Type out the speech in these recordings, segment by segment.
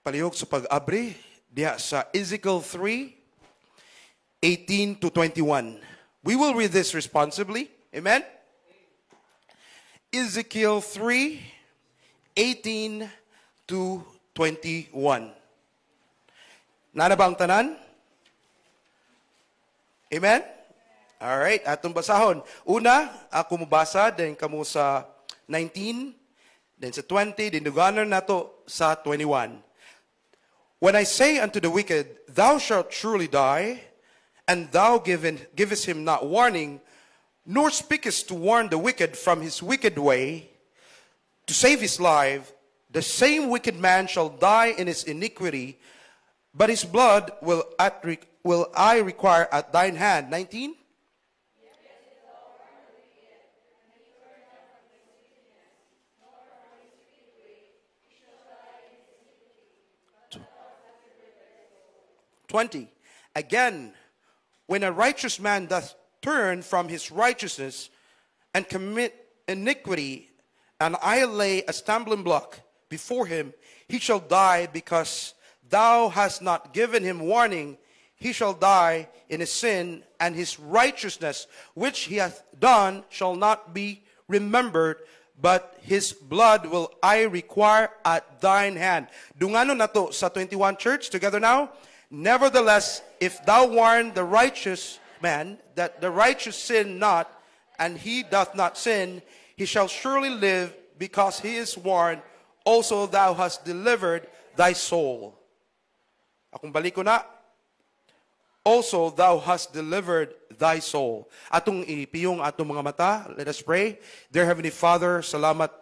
palihog sa pag-abri diha sa Ezekiel 3:18 to 21. We will read this responsibly. Amen? Ezekiel 3:18 to 21. Nana ba ang tanan? Amen? Alright, atong basahon. Una, ako mubasa, then kamo sa 19, then sa 20, then duganan nato sa 21. When I say unto the wicked, thou shalt surely die, and thou givest him not warning, nor speakest to warn the wicked from his wicked way, to save his life, the same wicked man shall die in his iniquity, but his blood will I require at thine hand. 19? Again, when a righteous man doth turn from his righteousness and commit iniquity, and I lay a stumbling block before him, he shall die because thou hast not given him warning. He shall die in his sin, and his righteousness which he hath done shall not be remembered, but his blood will I require at thine hand. Dungano na to sa 21 church, together now. Nevertheless, if thou warn the righteous man that the righteous sin not, and he doth not sin, he shall surely live because he is warned. Also thou hast delivered thy soul. Akong balik ko na. Also thou hast delivered thy soul. Atong ipiyong atong mga mata. Let us pray. Dear Heavenly Father, salamat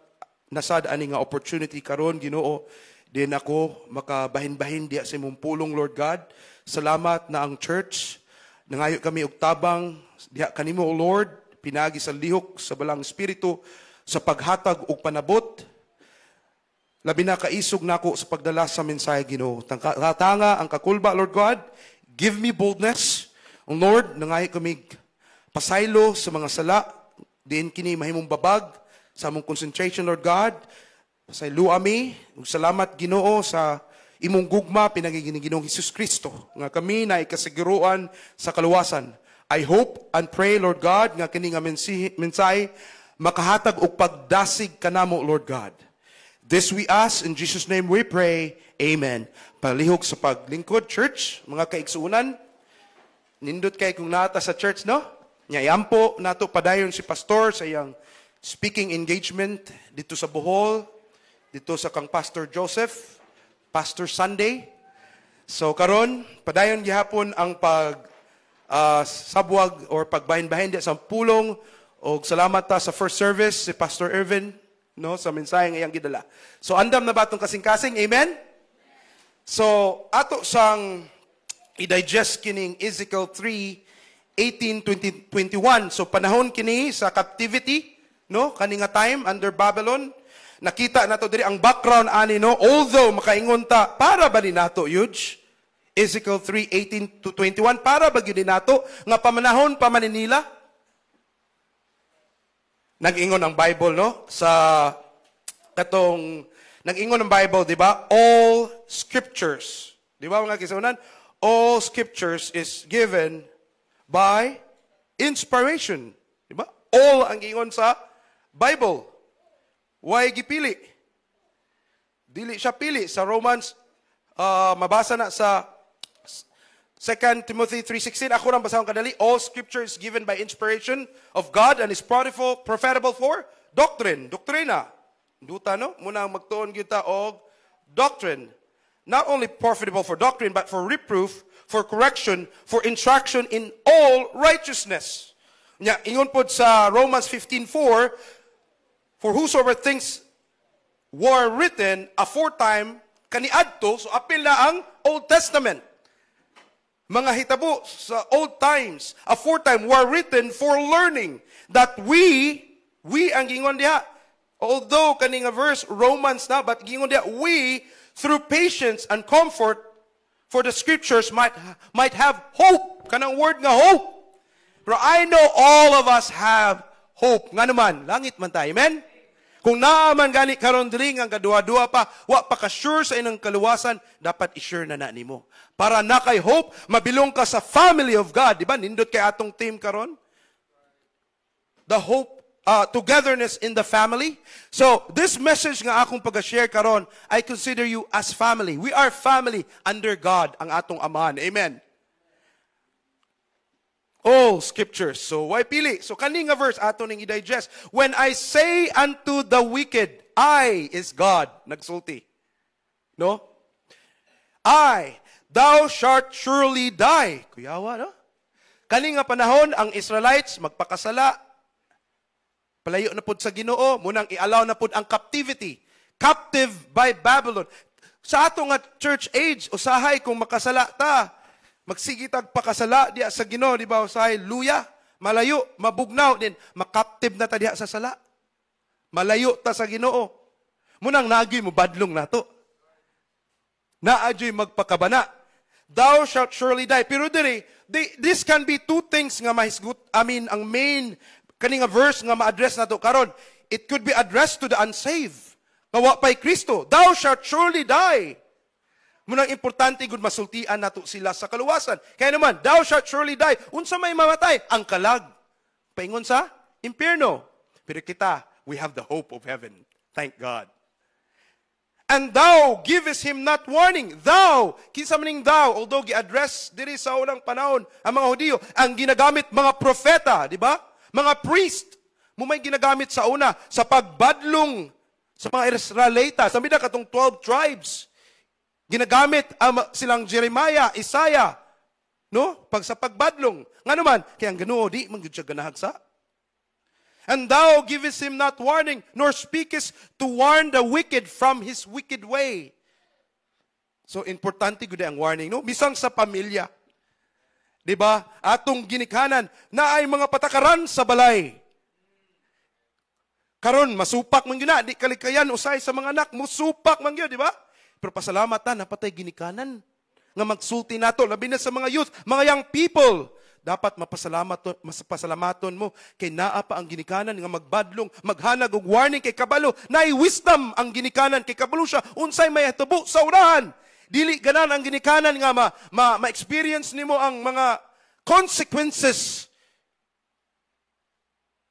nasad ani nga opportunity karon, Ginoo. Din ako makabahin-bahin diya sa imong pulong, Lord God. Salamat na ang church. Nangayo kami og tabang diha kanimo, O Lord. Pinagi sa lihok sa balang espiritu sa paghatag og panabot. Labi na kaisog nako sa pagdala sa mensahe, Ginoo. Tanga ang kakulba, Lord God. Give me boldness. O Lord, nangayo kami pasaylo sa mga sala. Diin kini mahimong babag sa among concentration, Lord God. Pasaylo ami. Salamat, Ginoo, sa imong gugma pinagiging Ginoong Hesus Kristo nga kami na ikasiguruan sa kaluwasan. I hope and pray, Lord God, nga kini nga mensahe makahatag og pagdasig kanamo, Lord God. This we ask, in Jesus' name we pray. Amen. Palihog sa paglingkod, church, mga kaigsuunan. Nindot kay kung nata sa church, no? Nyayampo nato padayon si pastor sa iyang speaking engagement dito sa Bohol, dito sa kang Pastor Joseph, Pastor Sunday. So karon padayon gihapon ang sabwag or pagbahin-bahin sa pulong o salamat ta sa first service si Pastor Irvin, no, sa mensahe nga iyang gidala. So andam na ba itong kasing-kasing? Amen? So ato sang i-digest kining Ezekiel 3:18 to 21. So panahon kini sa captivity, no, kani nga time under Babylon. Nakita nato diri ang background ani, no, although makaingon ta para ba ni nato huge Ezekiel 3:18 to 21 para ba gyud ni nato nga pamanahon pa man nila. Nag-ingon ang Bible, no, sa katong nag-ingon ang Bible, di ba? All scriptures, di ba mga kisunan? All scriptures is given by inspiration, di ba? All ang ingon sa Bible. Why gipili? Dili siya pili. Sa Romans, mabasa na sa 2 Timothy 3:16. Ako lang basahon kadali. All scripture is given by inspiration of God and is profitable for doctrine. Doktrina. Duta, no? Muna magtuon kita og doctrine. Not only profitable for doctrine, but for reproof, for correction, for instruction in all righteousness. Nya, ingon pod sa Romans 15:4, for whosoever things were written aforetime kaniadto, so apil na ang Old Testament. Mga hitabo sa old times, aforetime were written for learning, that we ang gingon diha, although kaning verse Romans na, but gingon diha, we through patience and comfort for the scriptures might have hope. Kanang word nga hope. Pero I know all of us have hope. Nga naman, langit man tayo. Amen? Kung naaman gani karon diri nga kaduha-duha pa, wa pa ka sure sa inang kaluwasan, dapat i-sure na nimo. Para na kay hope, mabilong ka sa family of God. Di ba? Nindot kay atong team karon. The hope, togetherness in the family. So, this message nga akong pag-share karon, I consider you as family. We are family under God, ang atong amahan. Amen. All scriptures. So, why pili? So, kaning nga verse, ato ning i-digest. When I say unto the wicked, I is God. Nagsulti. No? Thou shalt surely die. Kuyawa, no? Kaning nga panahon, ang Israelites, magpakasala, palayo na pud sa Ginoo, munang i-allow na pud ang captivity. Captive by Babylon. Sa ato nga church age, usahay kung makasala ta, magsigitag pakasala diya sa Ginoo, di ba? Usahay, luya, malayo, mabugnaw din, makaptive na ta diya sa sala. Malayo ta sa Ginoo. Munang nagi mo badlong nato. Naadyoy magpakabana. Thou shalt surely die. Pero diri, this can be two things nga mahisgut. Ang main kaning nga verse nga ma-address nato karon. It could be addressed to the unsaved. Kawa pa'y Kristo. Thou shalt surely die. Munang importante gud masultian nato sila sa kaluwasan. Kaya naman, thou shalt surely die. Unsa may mamatay? Ang kalag. Paingon sa impyerno. Pero kita, we have the hope of heaven. Thank God. And thou givest him not warning. Thou, kinsa maning thou, although gi-address diri sa unang panahon ang mga Hudiyo, ang ginagamit mga propeta, di ba? Mga priest. Mumay ginagamit sa una sa pagbadlong sa mga Israelita. Sa mida katong 12 tribes. Ginagamit silang Jeremiah, Isaiah, no? Sa pagbadlong. Nga naman, kaya ang Ginoo di man gyud siya ganahagsa. And thou givest him not warning, nor speakest to warn the wicked from his wicked way. So, importante gud ang warning, no? Bisang sa pamilya. Di ba? Atong ginikhanan na ay mga patakaran sa balay. Karon masupak man gyud na, di kalikayan usay sa mga anak, musupak man gyud, di ba? Pero pasalamatan, napatay ginikanan. Nga magsulti nato, labi na sa mga youth, mga young people. Dapat mapasalamaton mo kay naa pa ang ginikanan nga magbadlong, maghanag og warning kay kabalo. Naay wisdom ang ginikanan kay kabalo siya. Unsay may hatubo sa urahan. Dili ganan ang ginikanan nga ma-experience nimo ang mga consequences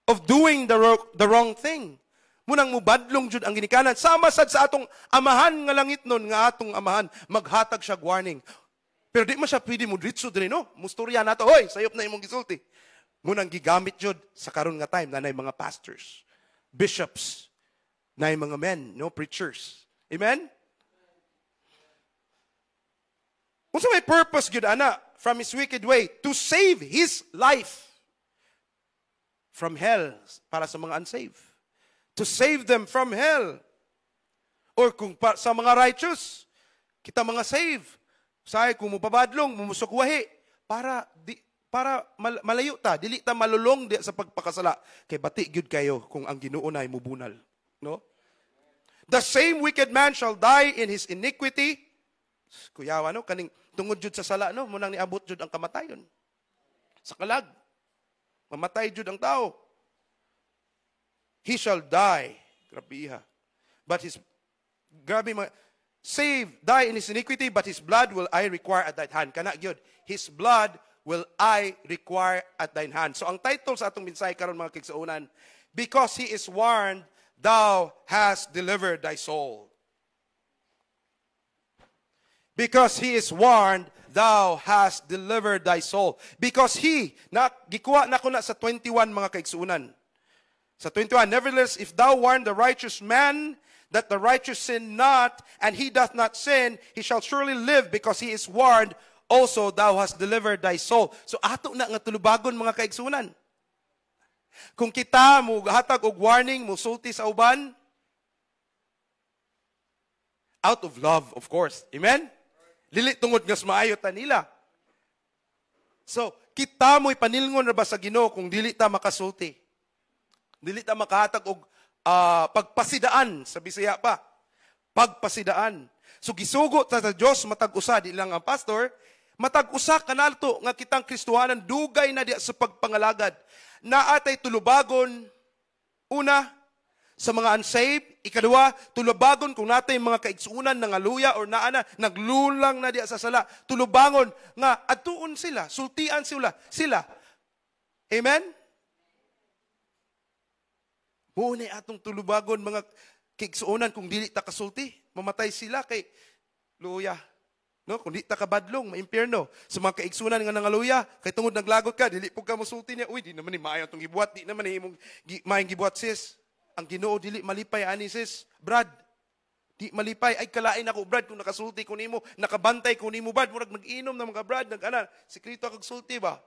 of doing the wrong thing. Munang mubadlong jud ang ginikanan. Sama sad sa atong amahan nga langit nun, nga atong amahan, maghatag siya warning. Pero di man siya pwede mo dritso din, no? Mustorya nato, hoy, sayop na imong gisulti. Munang gigamit jud sa karon nga time na nay mga pastors, bishops, nay mga men, no, preachers. Amen? Unsa may purpose gyud ana from his wicked way to save his life from hell para sa mga unsaved. To save them from hell. Or kung sa mga righteous, kita mga save. Say kung mupabadlong, mumusukwahi, para malayo ta, dili ta malulong di sa pagpakasala. Kay bati gyud kayo kung ang Ginoo nay mubunal, no? The same wicked man shall die in his iniquity. Kuyawa, no? Kaning tungod jud sa sala, no? Munang niabot jud ang kamatayon. Sa kalag. Mamatay jud ang tao. He shall die. Grabe ha. But die in his iniquity, but his blood will I require at thine hand. Kana gyud. His blood will I require at thine hand. So ang title sa atong minsay karon mga kigsaunan, because he is warned, thou hast delivered thy soul. Because he is warned, thou hast delivered thy soul. Because he, gikuha na ko na sa 21 mga kaigsuunan. Sa 21, nevertheless, if thou warn the righteous man, that the righteous sin not, and he doth not sin, he shall surely live, because he is warned, also thou hast delivered thy soul. So ato na nga tulubagon mga kaigsunan. Kung kita mo hatag og warning, mo sulti sa uban, out of love, of course. Amen? Dili tungod nga maayo ta nila. So, kita mo'y panilngon na ba sa Ginoo kung dili ta makasulti? Dili ta makahatag og pagpasidaan sa Bisaya pa. Pagpasidaan. So gisugo ta sa Dios matag usa di lang ang pastor, matag usa kanalto nga kitang Kristohanan dugay na diya sa pagpangalagad. Naatay tulubagon una sa mga unsaved. Ikadua, tulubagon kung natay mga kaigsuunan ng aluya or naana, naglulang na diya sa sala. Tulubangon nga, atuon sila, sultian sila. Amen? Muna atong tulubagon mga kaigsuunan kung dili ta kasulti. Mamatay sila kay luya. No, kung di ta kabadlong, maimpyerno. Sa mga kaigsunan nga nangaluya, kay tungod naglagot ka, dili po ka musulti niya. Uy, di naman ni maayo itong gibuhat, di naman ni imong maayong gibuhat, sis. Ang Ginoo dili malipay ani, sis. Brad, di malipay. Ay kalain ako, Brad, kung nakasulti ko nimo, nakabantay ko nimo, Brad. Murag mag-inom na mga Brad, sikrito kag sulti ba?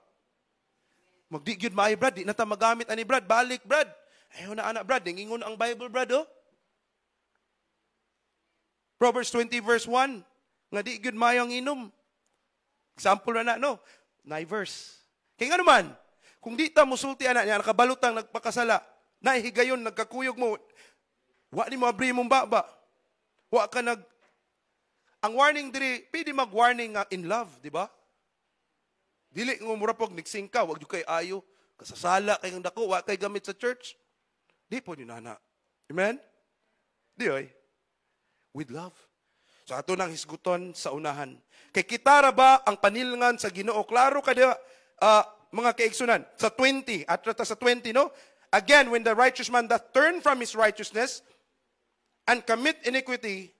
Magdi gyud maayo, Brad, di na ta magamit ani, Brad. Balik, Brad. Ayaw na anak, Brad. Ningingon ang Bible, Brad, oh. Proverbs 20 verse 1. Nga di gyud maayo ang inom. Example na no? Verse. Kaya nga naman, kung di ta musulti anak niya, nakabalutang nagpakasala, naihigayon, nagkakuyog mo, wa ni mo abri mong baba. Wa ka ang warning diri, pwede mag-warning nga in love, di ba? Dili nga murapog niksing ka, wag kay ayo, kasasala kay ng dako, wa kay gamit sa church. Di po ni nana. Amen? Di oy. With love. So ato nang hisguton sa unahan. Kay kitara ba ang panilngan sa Ginoo? Klaro kada mga kaigsunan sa 20 at sa 20 no? Again, when the righteous man doth turn from his righteousness and commit iniquity,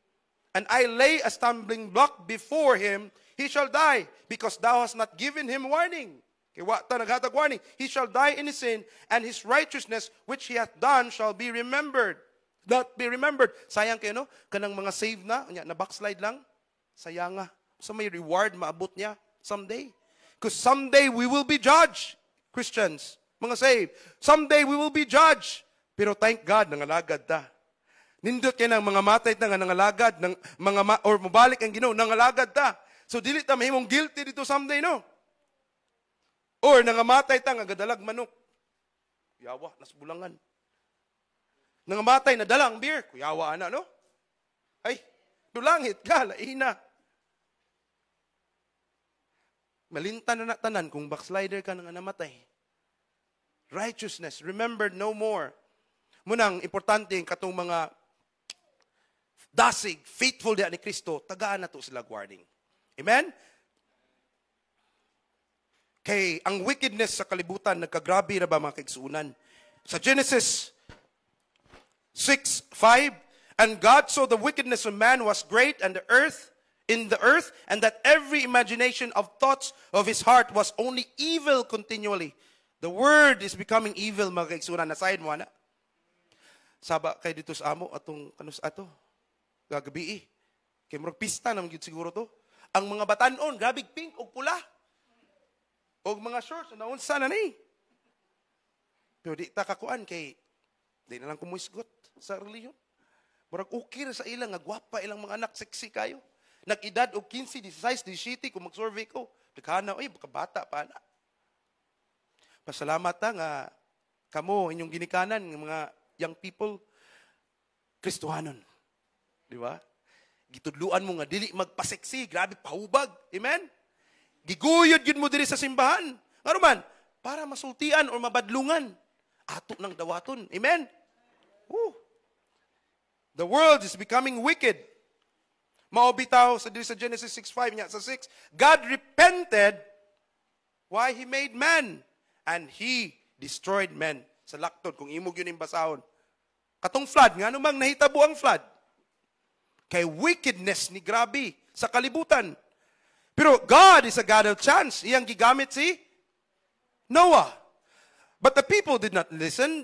and I lay a stumbling block before him, he shall die, because thou hast not given him warning. Kay wa ta naghatag warning. He shall die in his sin, and his righteousness which he hath done shall be remembered. Not be remembered. Sayang kayo, no? Kanang mga save na backslide lang. Sayang nga. So may reward maabot niya someday. Because someday we will be judged, Christians. Mga save. Someday we will be judged. Pero thank God, nangalagad ta. Nindot kayo ng mga matay na nga nangalagad, or mabalik ang Ginoo, nangalagad ta. So dili ta mahimong guilty dito someday, no? Or nangamatay ta nga gadalag manok. Yawa, nasbulangan. Nangamatay na dalang beer. Kuyawa na, no? Ay, dulangit ka, laina. Malintan na tanan kung backslider ka nang namatay. Righteousness, remembered no more. Munang importante katong mga dasig, faithful diya ni Kristo, tagaan na to sila warning. Amen? Kay ang wickedness sa kalibutan, nagkagrabe na ba mga kaigsuunan? Sa Genesis 6:5, and God saw the wickedness of man was great in the earth, and that every imagination of thoughts of his heart was only evil continually. The word is becoming evil, mga kaigsunan. Nasahin mo, na? Saba kay dito sa amo, atong kanus ato. Gagabi kay murag pista naman yun siguro to. Ang mga batanon, grabig pink o pula. O mga shorts, naunsa na ni. Pero di takakuan kay, di na lang kumuisgot sa reliyon. Murag okay sa ilang, nagwapa ilang mga anak, sexy kayo. Nag-edad o 15, 16, 17, kung mag-survey ko, nagkana, baka bata pa na. Pasalamat nga, kamo, inyong ginikanan, ng mga young people, Kristohanon. Di ba? Gitudluan mo nga, dili magpaseksi, grabe, pahubag. Amen? Giguyod yun mo diri sa simbahan. Ano man? Para masultian o mabadlungan. Ato ng dawaton. Amen? Woo. The world is becoming wicked. Maobitaw sa Genesis 6:5 niya sa 6. God repented why He made man, and He destroyed men. Sa laktod, kung imog yun yung basahon. Katong flood, nga namang nahitabo ang flood. Kay wickedness ni grabe sa kalibutan. Pero God is a God of chance. Iyang gigamit si Noah. But the people did not listen.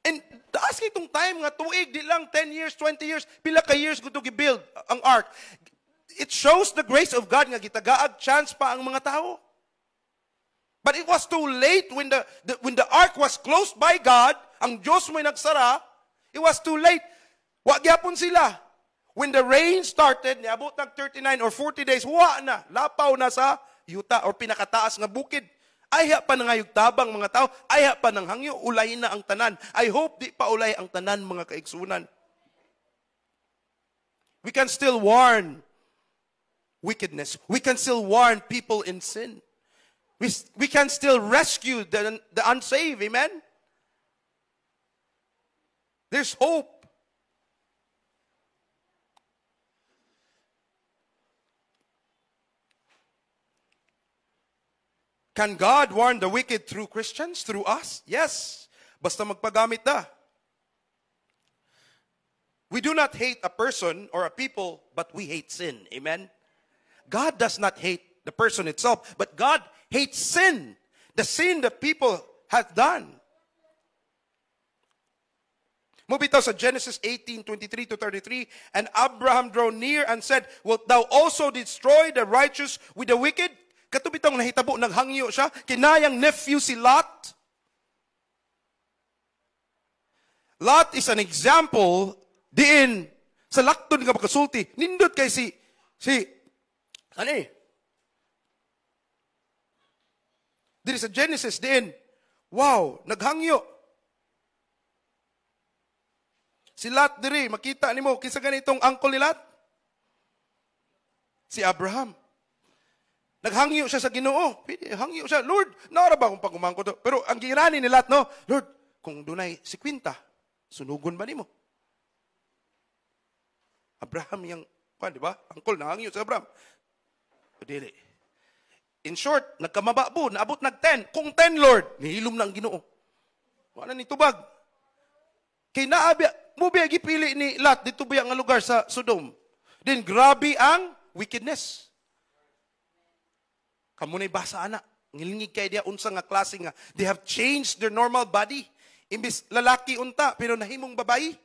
And taas itong time nga tuig, di lang 10 years, 20 years, pila ka years ko to gi-build ang ark. It shows the grace of God nga gitagaag chance pa ang mga tao. But it was too late when the ark was closed by God, ang Diyos mo'y nagsara, it was too late. Wa gyapon sila. When the rain started, niabot ng 39 or 40 days, na, lapaw na sa yuta or pinakataas nga bukid. Ayha pa nangayog tabang mga tao, ayha pa nang hangyo, ulay na ang tanan. I hope di pa ulay ang tanan mga kaigsunan. We can still warn wickedness. We can still warn people in sin. We can still rescue the unsaved. Amen? There's hope. Can God warn the wicked through Christians? Through us? Yes. Basta magpagamit na. We do not hate a person or a people, but we hate sin. Amen? God does not hate the person itself, but God hates sin. The sin that people have done. Move it sa Genesis 18:23-33. And Abraham drew near and said, wilt thou also destroy the righteous with the wicked? Katubitang nahitabo, naghangyo siya. Kinayang nephew si Lot. Lot is an example diin sa lakton nga makasulti. Nindot kay ano eh? Diri sa Genesis diin, wow, naghangyo. Si Lot diri, makita nimo kinsa ganitong uncle ni Lot? Si Abraham. Naghangyo siya sa Ginoo. Hangyo siya, Lord, naara ba akong pagumangko to? Pero ang girani ni Lot, no, Lord, kung dunay 50, sunugon ba nimo? Abraham yung, di ba? Angkol, nahangyo sa Abraham. O dili. In short, nagkamaba po, naabot nag-10. Kung 10, Lord, nihilom na ang Ginoo. Wala ni tubag. Kay naabya, mubiya gipili ni Lot, dito ba ang lugar sa Sodom. Then, grabe ang wickedness. Kamunay basa ana, ngilingig kay dia unsa nga klase nga they have changed their normal body. Imbis lalaki unta pero nahimong babae.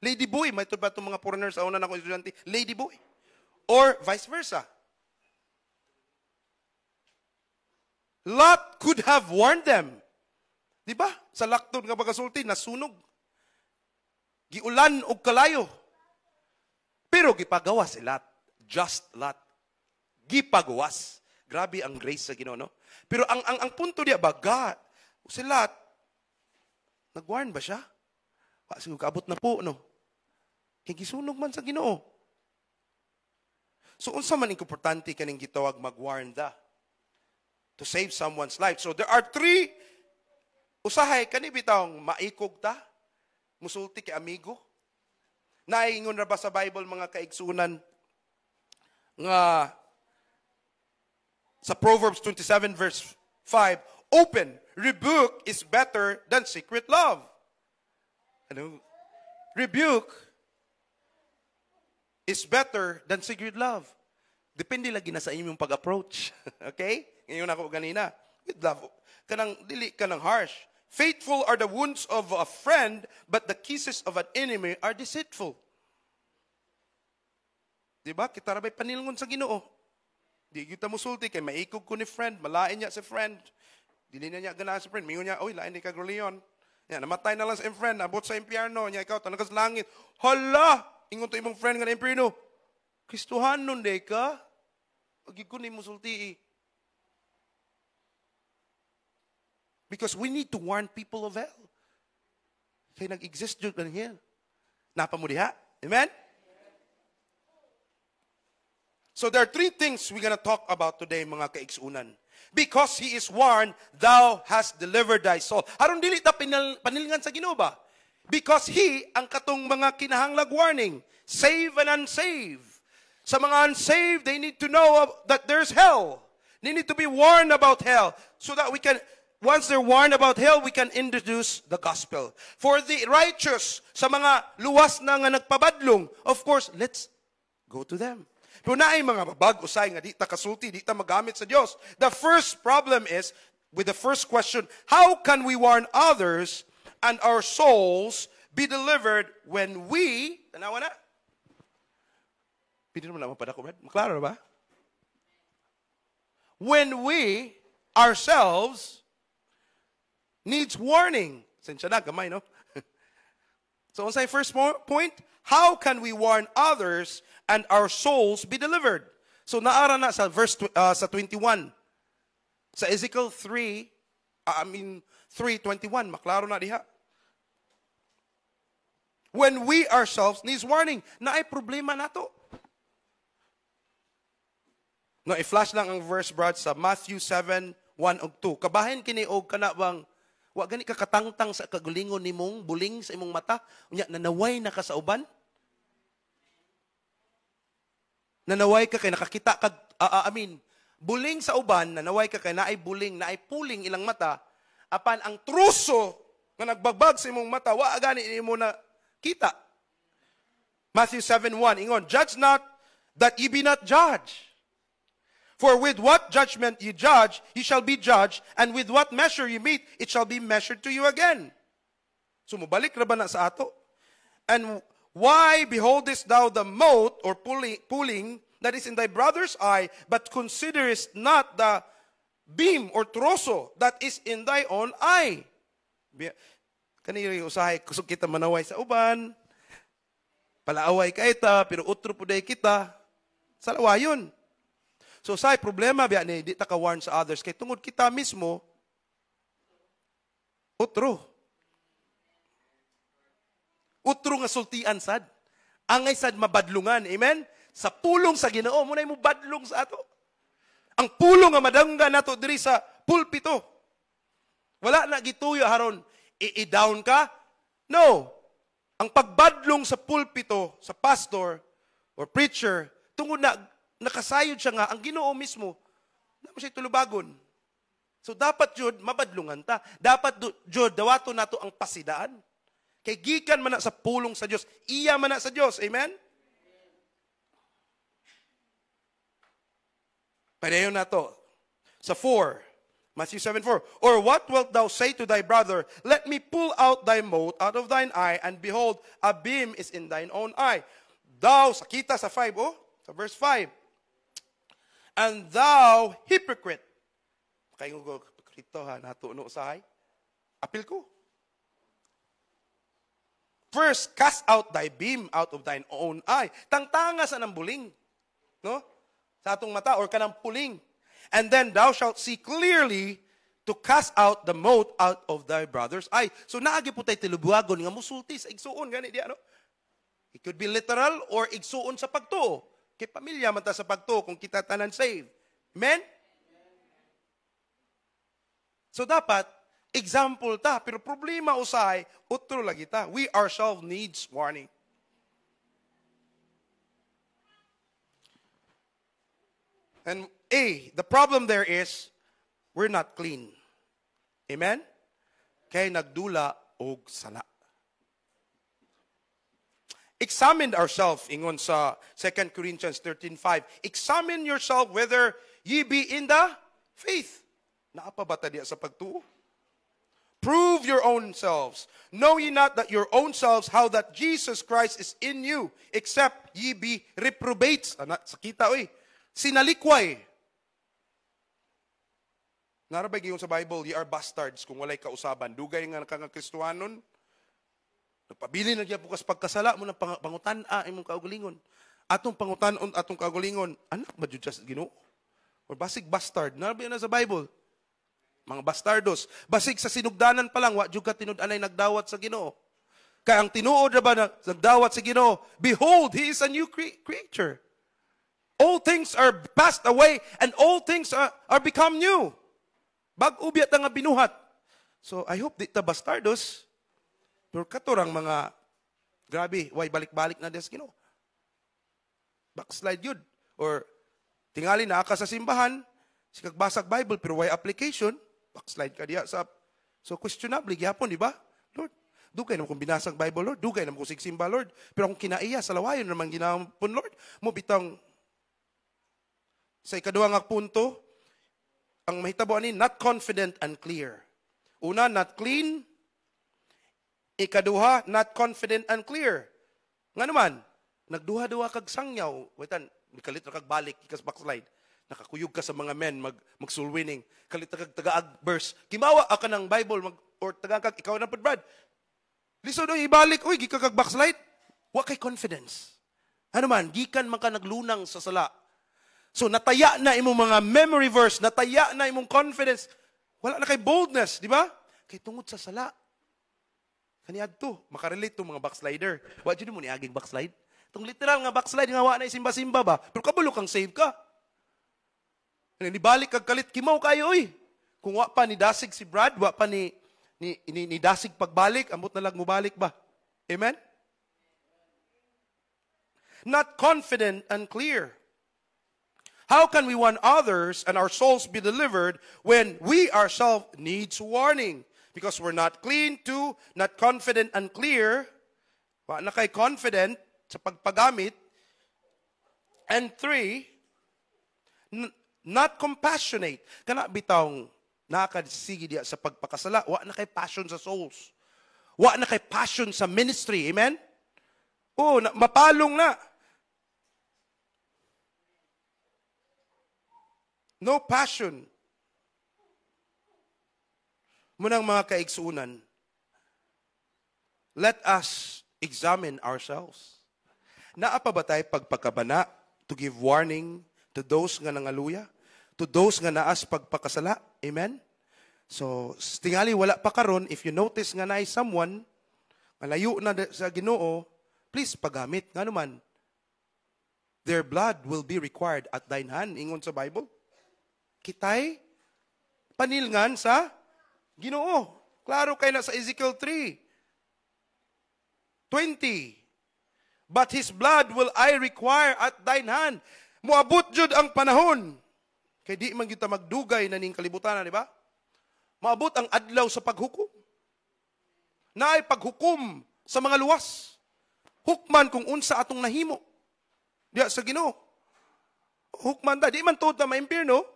Lady boy, may to ba itong mga foreigners sa una na akong estudyante, lady boy. Or vice versa. Lot could have warned them. Di ba? Sa lakton nga pagkasulti, nasunog. Giulan og kalayo. Pero gipagawas si Lot. Just Lot. Gipagawas. Grabe ang grace sa Ginoo, no? Pero ang punto diya ba, God, si Lot, nag-warn ba siya? Siguro kaabot na po, no? Kaya gisunog man sa Ginoo. So, unsa man importante kaning gitawag mag-warn da to save someone's life. So, there are 3 usahay kani bitawng maikog ta, musulti kay amigo. Naingon ra ba sa Bible mga kaigsunan nga sa Proverbs 27 verse 5, open rebuke is better than secret love. Ano? Rebuke is better than secret love. Depende lagi na sa inyong pag-approach. Okay? Ngayon ako ganina. With love. Kanang dili kanang harsh. Faithful are the wounds of a friend, but the kisses of an enemy are deceitful. Diba? Kita rabay panilngon sa Ginoo. Di kita musulti kay maikog ko ni friend, malain niya si friend. Dili na niya ganahan si friend. Mingon niya, oy, lain ni kagruliyon. Yan, namatay na lang sa friend, abot sa impyerno. Niya, ikaw, tanagas langit. Hala! Ingon to imong friend nga na impyerno. Kristuhan nun, de ka? Pagig ko ni musulti. Because we need to warn people of hell. Kaya nag-exist dyan ng hell. Napamudiha. Amen? So there are 3 things we're going to talk about today, mga kaigsunan. Because he is warned, thou hast delivered thy soul. Haron dili ta panilingan sa Ginoo ba? Because he, ang katong mga kinahanglag warning, save and unsave. Sa mga unsaved, they need to know that there's hell. They need to be warned about hell. So that we can, once they're warned about hell, we can introduce the gospel. For the righteous, sa mga luwas na nga nagpabadlong, of course, let's go to them. Pero naay mga babag-usay nga di ta kasulti, di ta magamit sa Dios. The first problem is, with the first question, how can we warn others and our souls be delivered when we, tanawa na? Pwede naman naman pa ko, Brad? Maklaro ba? When we, ourselves, needs warning. Sensya na, gamay, no? So, what's my first point? How can we warn others and our souls be delivered? So naara na sa verse sa 21. Sa Ezekiel 3:21, maklaro na diha. When we ourselves needs warning, na ay problema nato. No, i-flash lang ang verse, Brad, sa Matthew 7:1 ug 2. Kabahin kini og kana bang Wa gani ka katangtang sa kagalingon nimong buling sa imong mata, unya nanaway na ka sa uban. Nanaway ka kay nakakita kag buling sa uban, nanaway ka kay naay buling, naay puling ilang mata, apan ang truso nga nagbagbag sa imong mata, wa gani nimo na kita. Matthew 7:1 ingon, judge not that ye be not judged. For with what judgment you judge, ye shall be judged, and with what measure you meet, it shall be measured to you again. So mubalik ra ba na sa ato? And why beholdest thou the mote or pulling that is in thy brother's eye, but considerest not the beam or troso that is in thy own eye? Kaniri usahay kusog kita manaway sa uban, palaaway ka ita, pero utro po day kita, salawayon. So say problema biya ni di ta ka warn sa others kay tungod kita mismo utro nga sultian sad. Angay sad mabadlungan. Amen? Sa pulong sa Ginoo mo na mo badlong sa ato. Ang pulong nga madangga nato diri sa pulpito. Wala na gituyo haron i-down ka? No. Ang pagbadlong sa pulpito sa pastor or preacher tungod na nakasayod siya nga, ang Ginoo mismo, na mo siya tulubagon. So dapat jud mabadlungan ta. Dapat jud dawato nato ang pasidaan. Kay gikan man na sa pulong sa Dios, iya man na sa Dios. Amen? Pareho na to. Sa 4, Matthew 7:4. Or what wilt thou say to thy brother? Let me pull out thy mote out of thine eye, and behold, a beam is in thine own eye. Thou, sa kita sa 5, sa verse 5. And thou, hypocrite. Kayo ko, hypocrite ha, natuno usahay. Apil ko. First, cast out thy beam out of thine own eye. Tangtanga sa nang buling. No? Sa atong mata, or kanang puling. And then thou shalt see clearly to cast out the mote out of thy brother's eye. So naagi po tayo tilubuagon nga musulti sa igsuon. Gani di ano? It could be literal or igsuon sa pagtuo. Kay pamilya man ta sa pagtuo kung kita tanan save. Amen? So dapat, example ta. Pero problema usay, utro lagi ta. We ourselves needs warning. And the problem there is, we're not clean. Amen? Kaya nagdula og sala. Examine ourselves, ingon sa 2 Corinthians 13:5. Examine yourself whether ye be in the faith. Naapa ba ta diya sa pagtuo? Prove your own selves. Know ye not that your own selves, how that Jesus Christ is in you, except ye be reprobates. Sa kita, sinalikway. Narabay gayon sa Bible, ye are bastards kung walay kausaban. Dugay nga kang Kristohanon. Nagpabili na diya bukas pagkasala mo ng pangutan-a imong kaugalingon. Atong pangutan-on, atong kaugalingon, anak ba dyan sa Ginoo? Or basig bastard. Narabay na sa Bible. Mga bastardos. Basig sa sinugdanan pa lang, wa dyan ka tinud-anay nagdawat sa Ginoo. Kaya ang tinuod na ba na nagdawat sa Ginoo, behold, He is a new creature. All things are passed away and all things are become new. Bag-ubyat nga binuhat. So, I hope di ta bastardos. Pero katurang mga, grabe, way balik-balik na des Ginoo. Backslide yun. Or, tingali na ka sa simbahan, sikagbasag Bible, pero way application, backslide ka diya sa, so questionable, gyapon, di ba? Lord, dugay naman kung binasag Bible, Lord, dugay naman kung sigsimba, Lord. Pero kung kinaiya, sa lawayon naman ginapon, Lord, mo bitang, sa ikaduha nga punto, ang mahitabo ani, not confident and clear. Una, not clean. Ikaduha, not confident and clear. Nga naman, nagduha-duha kag sangyaw. Waitan, kalit na kag balik, ikas backslide. Nakakuyog ka sa mga men, mag-soul-winning. Kalit na kag taga-ag verse. Kimawa ka ng Bible, or taga-kag, ikaw na Brad. Listen, ibalik, gika kag backslide. Wa kay confidence. Ano man, gikan man ka naglunang sa sala. So, nataya na imong mga memory verse, nataya na imong confidence. Wala na kay boldness, di ba? Kay tungod sa sala. Kaniad to, makarelate to mga backslider. Wa dyan mo ni aging backslide? Itong literal nga backslide, nga wa na isimba-simba ba? Pero kabalo kang save ka. Nibalik kag kalit, kimaw kayo, Kung wa pa ni dasig si Brad, wa pa ni ni dasig pagbalik, amot na lang mubalik ba? Amen? Not confident and clear. How can we want others and our souls be delivered when we ourselves needs warning? Because we're not clean. 2, not confident and clear. Wa na kay confident sa pagpagamit. And 3, not compassionate. Kana bitawng nakasigi diya sa pagpakasala. Wa na kay passion sa souls. Wa na kay passion sa ministry. Amen? Oh, mapalong na. No passion. Munang mga kaigsuunan, let us examine ourselves. Naa pa ba tayo pagpakabana to give warning to those nga nangaluya? To those nga naas pagpakasala? Amen? So, tingali wala pa karon, if you notice nga naay someone, malayo na sa Ginoo, please pagamit. Nga naman, their blood will be required at thine hand. Ingon sa Bible. Kitay, panilngan sa Ginoo. Klaro kay na sa Ezekiel 3:20. But his blood will I require at thine hand. Muabot jud ang panahon. Kay di man kita magdugay na ning kalibutan, di ba? Maabot ang adlaw sa paghukom. Naay paghukom sa mga luwas. Hukman kung unsa atong nahimo. Diya sa Ginoo. Hukman da, di man tuod na maimpirno.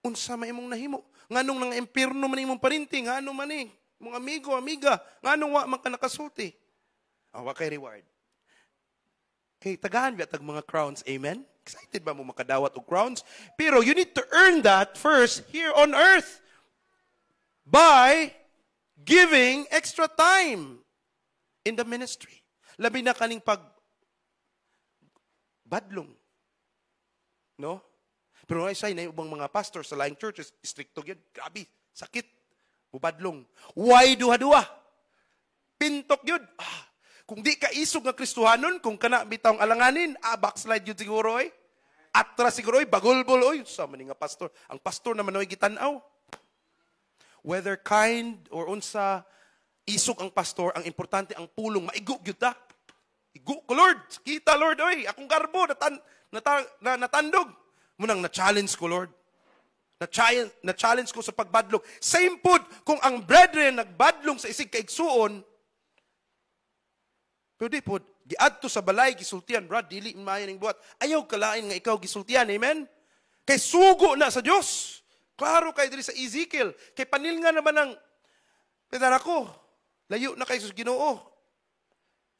Unsa may imong nahimo. Nganong nang impirno man imong parinting, ngano man ni, mga amigo, amiga, nganong wa man ka nakasulti. Wa kay reward. Kay tagahan ba tag mga crowns, amen? Excited ba mo makadawat og crowns? Pero you need to earn that first here on earth by giving extra time in the ministry. Labi na kaning badlong. No? Pero nga isay na yung mga pastor sa laing churches, stricto yun. Grabe, sakit. Bubadlong. Why duha-duha? Pintok yun. Kung di ka isog nga Kristohanon, kung kana bitawng alanganin, backslide yun siguro eh. Atras siguro eh, bagulbol oy. Sa maning nga pastor. Ang pastor naman oy gitanaw. Whether kind or unsa isog ang pastor, ang importante ang pulong, maigo gyud ta. Igo ko Lord, kita Lord oy, akong garbo natandog. Munang na-challenge ko, Lord. Na-challenge ko sa pagbadlong. Same pod, kung ang brethren nagbadlong sa isig kaigsuon, pero di pod, giadto sa balay, gisultian, brad, dili mayan ning buhat. Ayaw kalain nga ikaw gisultian, amen? Kay sugo na sa Dios. Klaro kay diri sa Ezekiel. Kay panilngan naman ng pedara ko. Layo na kay sa Ginoo.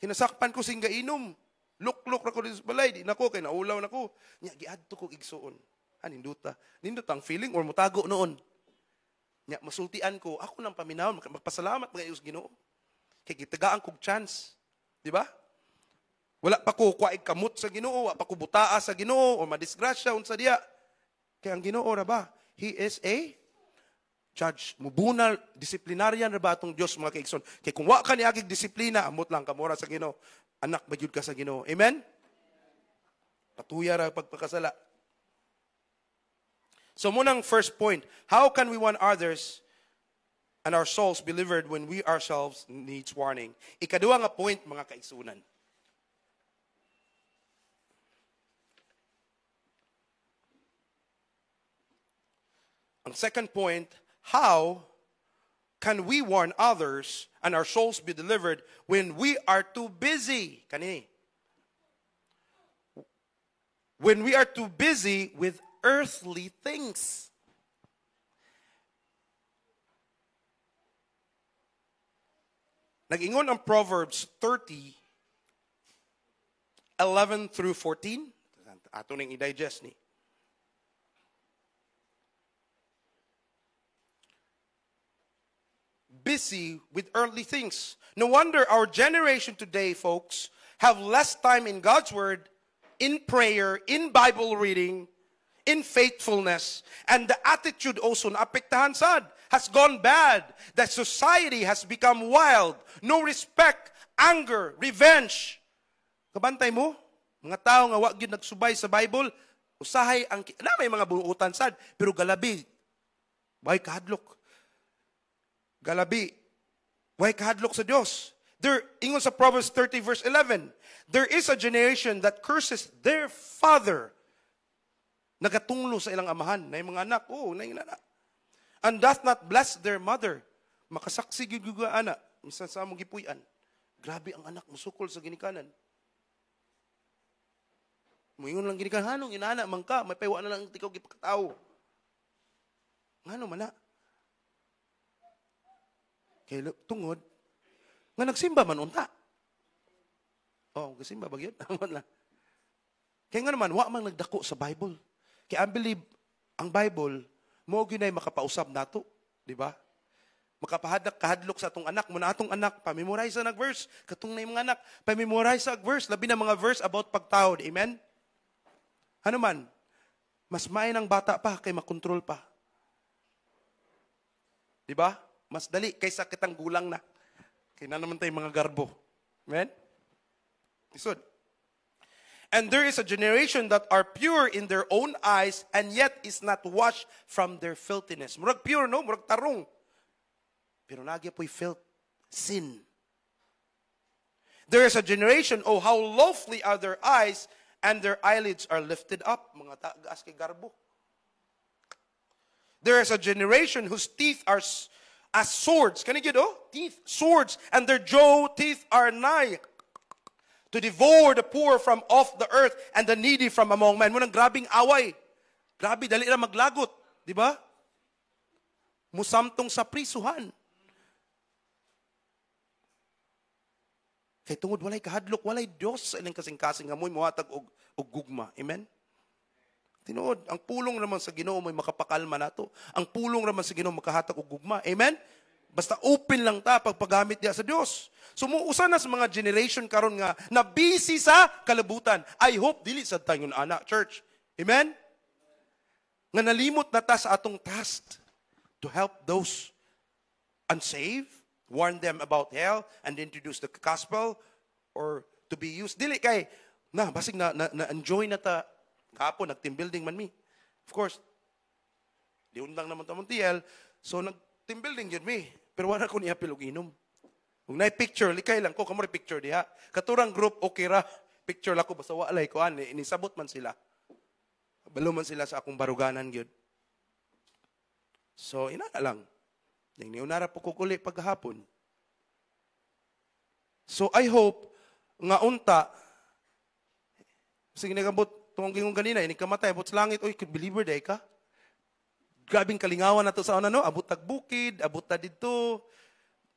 Hinasakpan ko sing gainom. Luk-luk na ko din sa balay. Di na ko, kay naulaw na ko. Nya, giadto ko igsuon. Ninduta. Nindut ang feeling or mutago noon. Nya, masultian ko. Ako nang paminaw. Magpasalamat mga iyos Ginoo. Kay gitagaan kong chance. Di ba? Wala pa ko kuwaig kamot sa Ginoo. Wala pa ko butaa sa Ginoo. O madisgrasya unsa diya. Kaya ang Ginoo ra ba? He is a judge. Mubunal, disiplinaryan ra ba itong Diyos mga kaigsoon. Kaya kung wa ka ni agig disiplina, amot lang kamora sa Ginoo. Anak ba yun ka sa Ginoo? Amen? Patuya ra pagpakasala. So munang first point, how can we want others and our souls be delivered when we ourselves needs warning? Ikaduha nga point, mga kaigsunan. Ang second point, how can we warn others and our souls be delivered when we are too busy? Kani. When we are too busy with earthly things. Nag-ingon ang Proverbs 30:11 through 14. Ato ning i-digest ni. Busy with earthly things. No wonder our generation today, folks, have less time in God's Word, in prayer, in Bible reading, in faithfulness, and the attitude also na apektahan sad has gone bad. That society has become wild, no respect, anger, revenge. Kabantay mo, mga tao nga wa gyud nagsubay sa Bible, Usahay ang na may mga buutan sad, pero galabi way kahadlok. Galabi way kahadlok sa Dios. There ingon sa Proverbs 30 verse 11, there is a generation that curses their father. Nagatunglo sa ilang amahan na mga anak, na yung anak. And doth not bless their mother. Makasaksi gyud ana, minsan sa among gipuy-an. Grabe ang anak musukol sa ginikanan. Moingon lang ginikanan, hanong inana man ka, may paywa na lang tikaw gipakatao. Ngano man na? Kay tungod nga nagsimba man unta. Nagsimba ba gyud? Amon lang. Kaya nga naman, wa mang nagdako sa Bible. Kaya I believe, ang Bible, mo ginay makapausap nato, di ba? Makapahadlok sa atong anak, muna atong anak, pamemorize sa nag-verse, katong na yung mga anak, pamemorize sa verse, labi na mga verse about pagtawad, amen? Ano man, mas main ang bata pa, kay makontrol pa. Di ba? Mas dali, kaysa kitang gulang na. Kaya na naman tayong mga garbo. Amen? Isod. And there is a generation that are pure in their own eyes and yet is not washed from their filthiness. Murag pure, no? Murag tarong. Pero nagya po'y filth, sin. There is a generation, how lofty are their eyes and their eyelids are lifted up. Mga tagas kay garbo. There is a generation whose teeth are as swords. Can you get teeth, swords, and their jaw teeth are nigh to devour the poor from off the earth and the needy from among men. Munang grabing away. Grabe, dali na maglagot. Di ba? Musamtong sa prisuhan. Kay tungod walay kahadlok, walay Dios sa ilang kasing-kasing amoy muhatag og gugma. Amen? Tinuod, ang pulong naman sa Ginoo may makapakalma nato. Ang pulong naman sa Ginoo makahatag og gugma. Amen? Basta open lang ta pagpagamit diya sa Dios. Sumuusa na sa mga generation karon nga na busy sa kalabutan. I hope dili sad tayo anak church. Amen? Nga nalimot na ta sa atong task to help those unsaved, warn them about hell and introduce the gospel or to be used. Dili kay basig na enjoy na ta kahapon nag-team building man mi. Of course, di undang naman ta TL. So nag-team building yun mi. Pero wala ko niya pilog inom. Kung na-picture, likay lang ko, kamuri picture diha. Katurang group, okay ra. Picture lang ko, basta walay ko, inisabot man sila. Balo man sila sa akong baruganan yun. So, ina lang. Niunara po kukuli paghapon. So, I hope, nga unta, sige nagabot, tungong gingong ganina, inikamatay, abot sa langit, believer day ka? Grabing kalingawan na to sa ano, abot tagbukid, abot ta dito,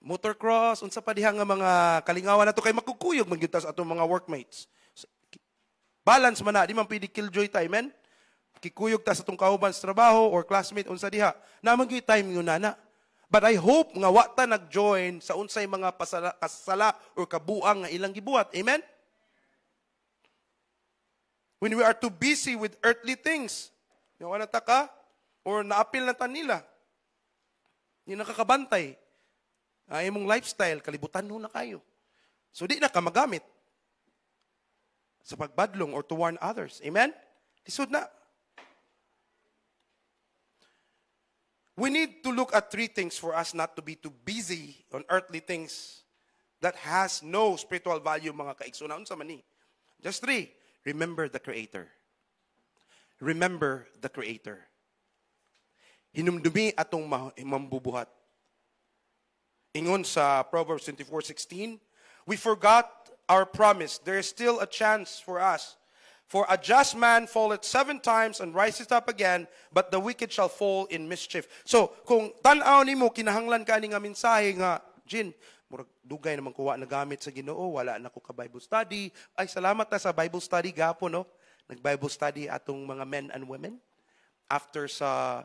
motocross, unsa pa diha nga mga kalingawan na to, kay makukuyog man gyud ta sa atong mga workmates. Balance man na, di man pwede killjoy time, men? Kikuyog ta sa atong kauban sa trabaho or classmate, unsa diha. Naman gyud time yun na. But I hope nga wa ta nag-join sa unsay mga kasala or kabuang nga ilang gibuhat. Amen? When we are too busy with earthly things, yung na ta ka, or naapil na ta nila, hindi nakakabantay. Ay mong lifestyle, kalibutan na kayo. So di na ka magamit sa pagbadlong or to warn others. Amen? Lisod na. We need to look at three things for us not to be too busy on earthly things that has no spiritual value, mga kaigsunan. Unsa man ni? Just three. Remember the Creator. Remember the Creator. Hinumdumi atong mambubuhat. Ingon sa Proverbs 24:16, we forgot our promise. There is still a chance for us. For a just man falleth 7 times and rises up again, but the wicked shall fall in mischief. So, kung tan-aw nimo kinahanglan ka ni nga mensahe nga, Jin, murag dugay naman kuha na gamit sa Ginoo, wala na ko ka Bible study. Ay, salamat na sa Bible study gapon, no? Nag-Bible study atong mga men and women after sa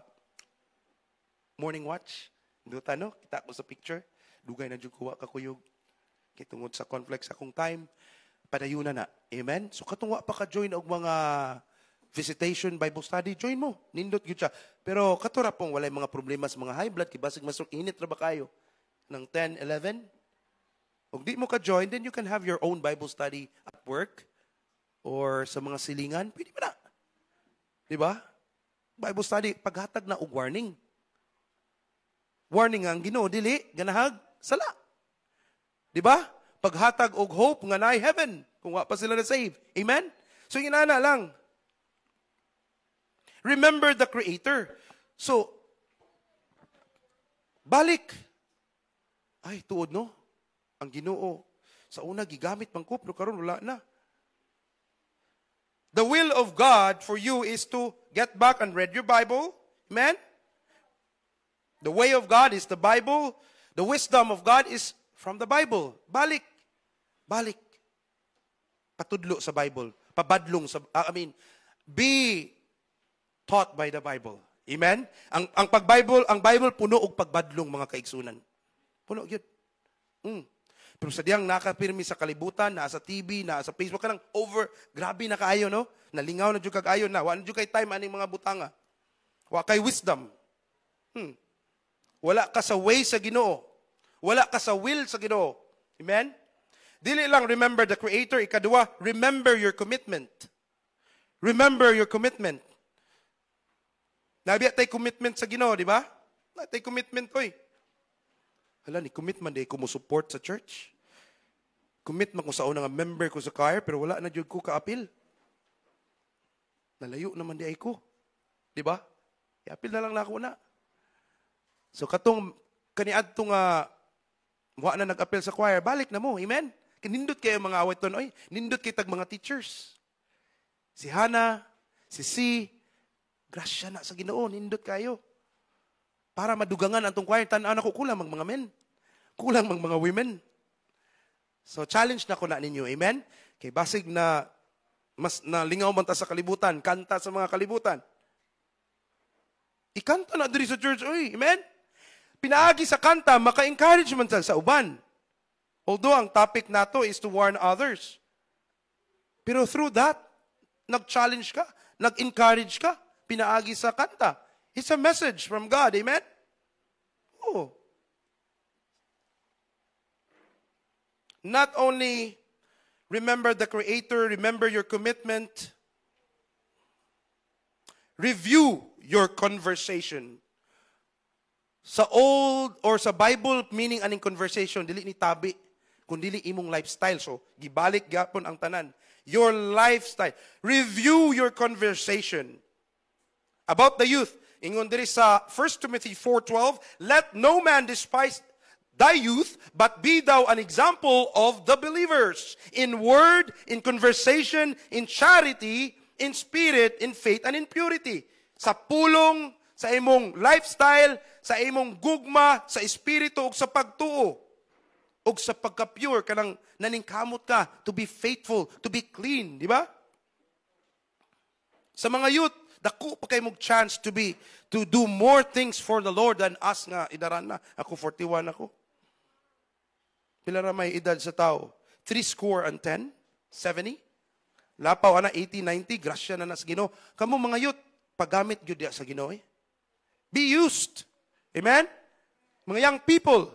morning watch. Duta, no? Kita ko sa picture. Dugay na dyan kuha kakuyog. Kitungod sa conflict sa akong time. Padayuna na. Amen? So katungwa pa ka-join og mga visitation Bible study, join mo. Nindot yun siya. Pero katura pong walay mga problema sa mga high blood, kibasig masok init ra ba kayo? Ng 10, 11? Kung di mo ka-join, then you can have your own Bible study at work or sa mga silingan. Pwede ba na? Di ba? Bible study, paghatag na og warning. Warning ang Ginoo dili ganahag sala. Di ba? Paghatag og hope nga naay heaven kung wa pa sila na save. Amen? So inana lang. Remember the Creator. So balik. Ay, tuod no? Ang Ginoo sa una gigamit man ko pero karon wala na. The will of God for you is to get back and read your Bible. Amen? The way of God is the Bible. The wisdom of God is from the Bible. Balik. Balik. Patudlo sa Bible. Pabadlong sa, be taught by the Bible. Amen? Ang Bible puno og pagbadlong mga kaigsunan. Puno gyud. Pero sadyang nakapirmi sa kalibutan, nasa TV, nasa Facebook kanang grabe na kaayo no? Nalingaw na jud kag ayo na. Wa na jud kay time aning mga butanga. Wa kay wisdom. Wala ka sa way sa Ginoo. Wala ka sa will sa Ginoo. Amen? Dili lang remember the Creator. Ikadua, remember your commitment. Remember your commitment. Nabiya tay commitment sa Ginoo, di ba? Tay commitment oy. Hala, ni commit man di ko mo support sa church. Commit man ko sa una nga member ko sa choir, pero wala na jud ko kaapil. Nalayo naman di ay ko. Di ba? Iapil na lang na ako na. So katong kaniadto nga wa na nag-appeal sa choir, balik na mo. Amen? Nindot kayo mga awit ton, oy. Nindot kay tag mga teachers. Si Hannah, si C, grasya na sa Ginoo, nindot kayo. Para madugangan antong choir, tan-aw na ko kulang mga men. Kulang mga women. So challenge na ko na ninyo. Amen? Kay basig na mas nalingaw man ta sa kalibutan, kanta sa mga kalibutan. Ikanta na diri sa church, oy. Amen? Pinaagi sa kanta, maka-encourage man sa uban. Although ang topic nato is to warn others. Pero through that, nag-challenge ka, nag-encourage ka, pinaagi sa kanta. It's a message from God. Amen? Oh. Not only remember the Creator, remember your commitment, review your conversation. Sa old or sa Bible, meaning aning conversation, dili ni tabi, kundi dili imong lifestyle. So, gibalik gyapon ang tanan. Your lifestyle. Review your conversation. About the youth, ingon diri sa 1 Timothy 4:12, let no man despise thy youth, but be thou an example of the believers, in word, in conversation, in charity, in spirit, in faith, and in purity. Sa pulong, sa imong lifestyle, sa imong gugma, sa espiritu, ug sa pagtuo, ug sa pagka-pure, kanang naningkamot ka, to be faithful, to be clean, di ba? Sa mga youth, dako pa kay mong chance to do more things for the Lord than us nga idaran na. Ako 41 ako. Pila ra may edad sa tao? 70? 70? Lapaw ana 80, 90, grasya na sa Ginoo. Kamo mga youth, paggamit gyud sa Ginoo. Be used. Amen? Mga young people.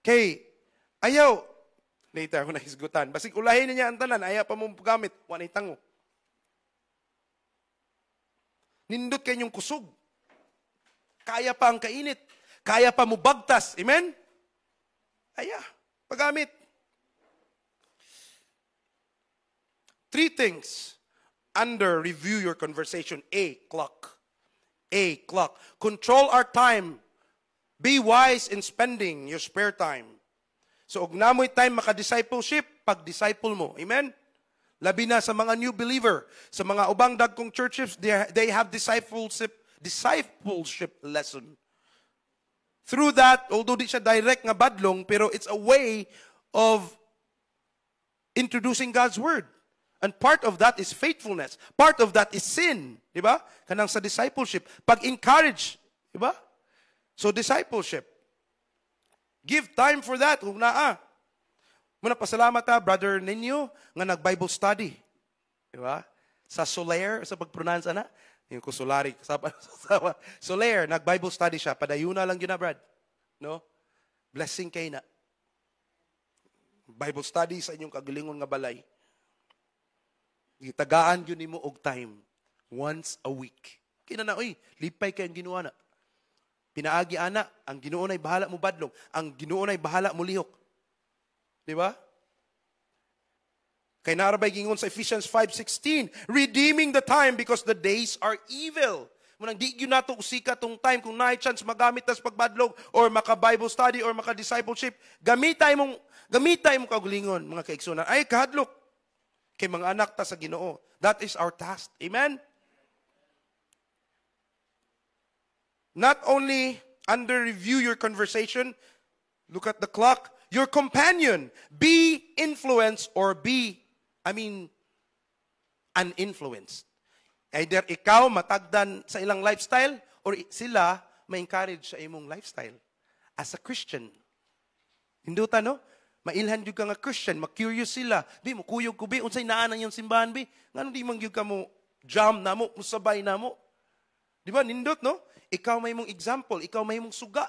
Kay ayaw later ako nahisgutan. Basig ulahin niya ang tanan, ayaw pa mong gamit, wa nay tango. Nindot kayong kusog. Kaya pa ang kainit. Kaya pa mo bagtas. Amen? Aya, paggamit. 3 things under review your conversation. A, clock. A, clock. Control our time. Be wise in spending your spare time. So, og namoy time maka-discipleship, pag-disciple mo. Amen? Labi na sa mga new believer, sa mga ubang dagkong churches, they have discipleship lesson. Through that, although di siya direct nga badlong, pero it's a way of introducing God's Word. And part of that is faithfulness. Part of that is sin. Di ba? Kanang sa discipleship. Pag-encourage. Di ba? So, discipleship. Give time for that. Kung naa. Muna pasalamat Brother Ninyo, nga nag-Bible study. Di ba? Sa Soler, sa pag-pronounce na. Yung ko Solari. Soler, nag-Bible study siya. Padayuna lang yun na, Brad. No? Blessing kay na. Bible study sa inyong kagalingon nga balay. Gitagaan yun mo og time. once a week. Kina na, uy, lipay kay ang Ginoo na. Pinaagi ana, ang Ginoo nay bahala mo badlong, ang Ginoo nay bahala mo lihok. Di ba? Kay narabay gingon sa Ephesians 5:16, redeeming the time because the days are evil. Munang di gyud nato usika tong time kung naay chance magamit tas pagbadlog or maka Bible study or maka discipleship, gamitay mong kagulingon mga kaigsunan. Ay kahadlok kay mga anak ta sa Ginoo. That is our task. Amen. Not only under review your conversation, look at the clock, your companion, be influenced or uninfluenced. Either ikaw matagdan sa ilang lifestyle or sila ma-encourage sa imong lifestyle. As a Christian, hinduta no? Mailhan jud ka nga Christian, ma-curious sila. Bi mo kuyog ko bi unsay naa nang yung simbahan bi? Ngano di man gyud ka mo jam na mo, musabay na mo. Di ba nindot no? Ikaw may mong example, ikaw may mong suga.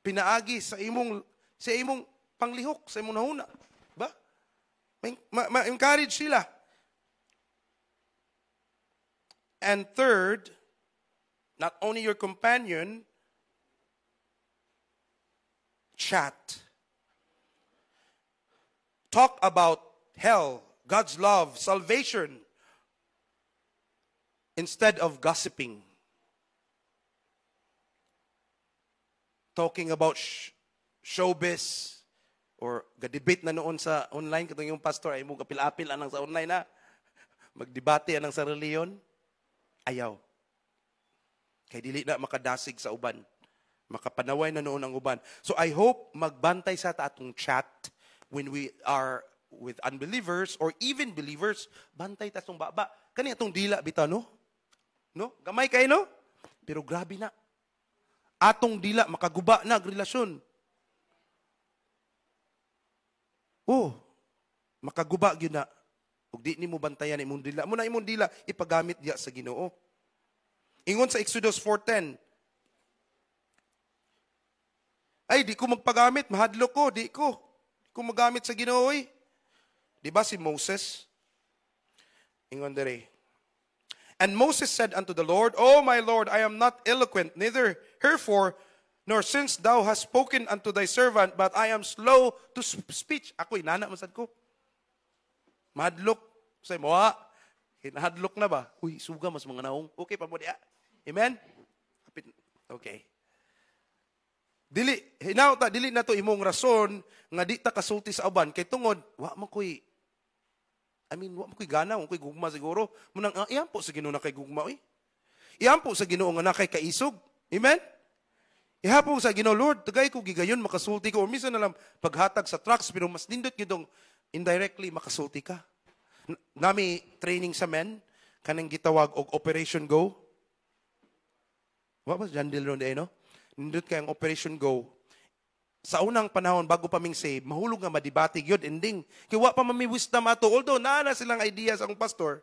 Pinaagi sa imong panglihok, sa imong nahuna. Ba? Ma-encourage sila. And third, not only your companion, chat. Talk about hell, God's love, salvation, instead of gossiping. Talking about showbiz, or gadibate na noon sa online, katong yung pastor, ay mo kapil-apil anang sa online na, magdebate anang sa reliyon, ayaw. Kay dili na makadasig sa uban. Makapanaway na noon ang uban. So I hope magbantay sa ta atong chat when we are with unbelievers or even believers, bantay ta tong baba. Kani atong dila bitaw no? No? Gamay kay no? Pero grabe na. Atong dila makaguba na ang relasyon. Oh, makaguba gyud na. Ug di nimo bantayan imong dila. Mo na imong dila ipagamit diya sa Ginoo. Ingon sa Exodus 4:10. Ay, di ko magpagamit, mahadlok ko, di ko magamit sa Ginoo. Di ba si Moses? Ingon dere. And Moses said unto the Lord, O my Lord, I am not eloquent, neither herefore, nor since thou hast spoken unto thy servant, but I am slow to speech. Ako'y nana masad ko. Mahadlok. Say mo, hinahadlok na ba? Uy, suga mas mga naong. Okay pa mo diya? Amen? Okay. Dili na to imong rason nga di ta kasulti sa uban kay tungod wa man koy gana, wa man koy gugma siguro. Munang iyampo sa Ginoo na kay gugma oy. Iyampo sa Ginoo nga na kay kaisog. Amen? Ihapon sa Ginoo, Lord, tagay ko gigayon makasulti ko or minsan na lang paghatag sa trucks pero mas nindot gidong indirectly makasulti ka. Nami training sa men kanang gitawag og Operation Go. Wa ba Jandil ron day no? Nindot kay ang Operation Go. Sa unang panahon bago pa ming save, mahulog nga madibati gyud ending. Kay wa pa mami wisdom ato although naa na silang ideas ang pastor.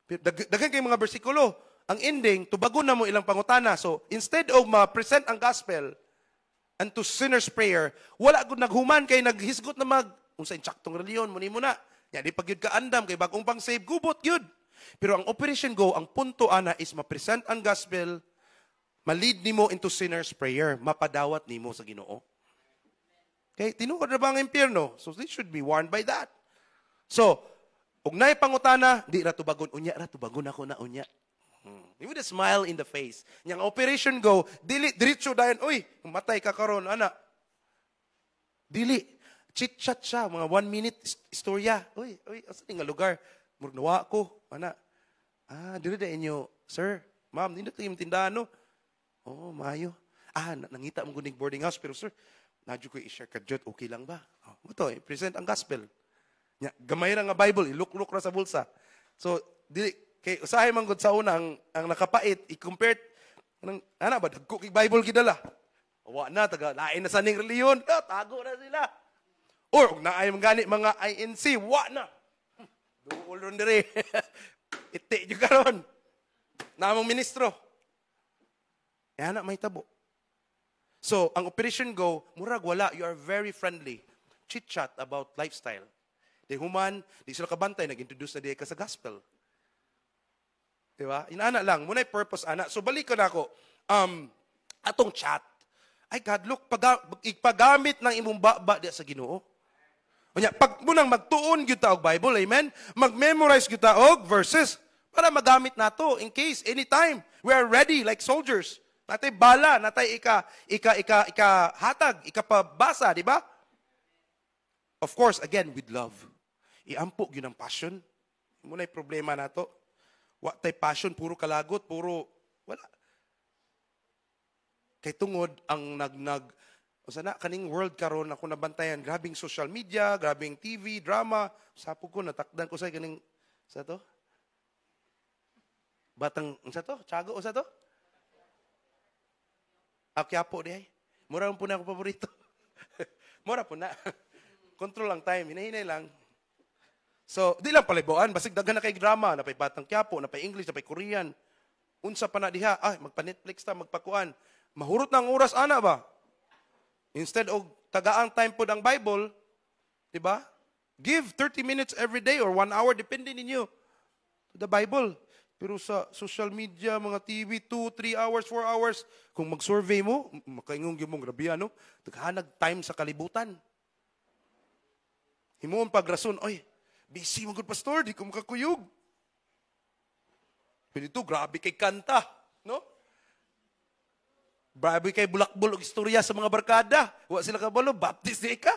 Daghan kay mga bersikulo. Ang ending tubagon na mo ilang pangutana. So instead of ma-present ang gospel unto sinner's prayer, wala gud naghuman kay naghisgot na unsay insaktong reliyon mo nimo na. Ya di pagyud ka andam kay bagong pang save gubot gyud. Pero ang Operation Go, ang punto ana is ma-present ang gospel, ma-lead nimo into sinner's prayer, mapadawat nimo sa Ginoo. Okay, tinuod na ba ang impyerno? So they should be warned by that. So, ug naay pangutana, di ra tubagon unya ra tubagon ako na unya. You would smile in the face. Yang Operation Go, dili diretso dayon, uy, matay ka karon ana. Dili chit-chat siya, mga 1 minute istorya. Uy, asa nga lugar? Murnawa ko, ana. Dili da inyo, sir, ma'am, nindot yung tindahan, no? Oh, maayo. Nangita mong guning boarding house, pero sir, nadyo ko i-share ka dyan, okay lang ba? Ito, present ang gospel. Gamay ra nga Bible, iluk-luk ra sa bulsa. So, dili, kay usahay man gud sa una ang nakapait, i-compare, ana ba, dagko kay Bible gidala. Wa na, lain na sa ning reliyon, tago na sila. Or, kung naay gani mga INC, wa na. Duol ron dire. Iti yung karon. Namang ministro. Yan na, may tabo. So, ang Operation Go, murag wala, you are very friendly. Chit-chat about lifestyle. Di human, di sila kabantay, nag-introduce na di ka sa gospel. Diba? Inaana lang, muna purpose, ana. So, balik ko na ako. Atong chat. Ay, God, look, ipagamit ng imong baba di sa Ginoo. Kanya, pag munang magtuon gyud ta og Bible, amen? Mag-memorize gyud ta og verses para magamit nato in case, anytime. We are ready like soldiers. Natay bala, natay hatag, ikapabasa, di ba? Of course, again, with love. Iampo yun ang passion. Muna yung problema nato. Wa tay passion, puro kalagot, puro, wala. Kay tungod ang sana kaning world karon ako nabantayan, grabing social media, grabing TV, drama, sapo ko, natakdan ko sa kaning, sa to? Batang, sa to? Tiago, sa to? Quiapo di ay. Mura po na ako paborito. Mura po na. Control lang time, hinahinay lang. So, di lang palibuan, basig daghan na kay drama, napay Batang Quiapo, napay English, napay Korean. Unsa pa na diha, magpa-Netflix ta, magpakuan. Mahurot na ang oras, ana ba? Instead of tagaang time po ng Bible, di ba? Give 30 minutes every day or 1 hour, depende ninyo, to the Bible. Pero sa social media, mga TV, 2, 3 hours, 4 hours, kung mag-survey mo, makaingong yung mong grabe, ano? Taghanag time sa kalibutan. Himuon pagrason, oy, busy magod pastor, di ko makakuyog. Pero ito, grabe kay kanta, no? Grabe kay bulakbol og istorya sa mga barkada. Wa sila kabalo, baptist di ka.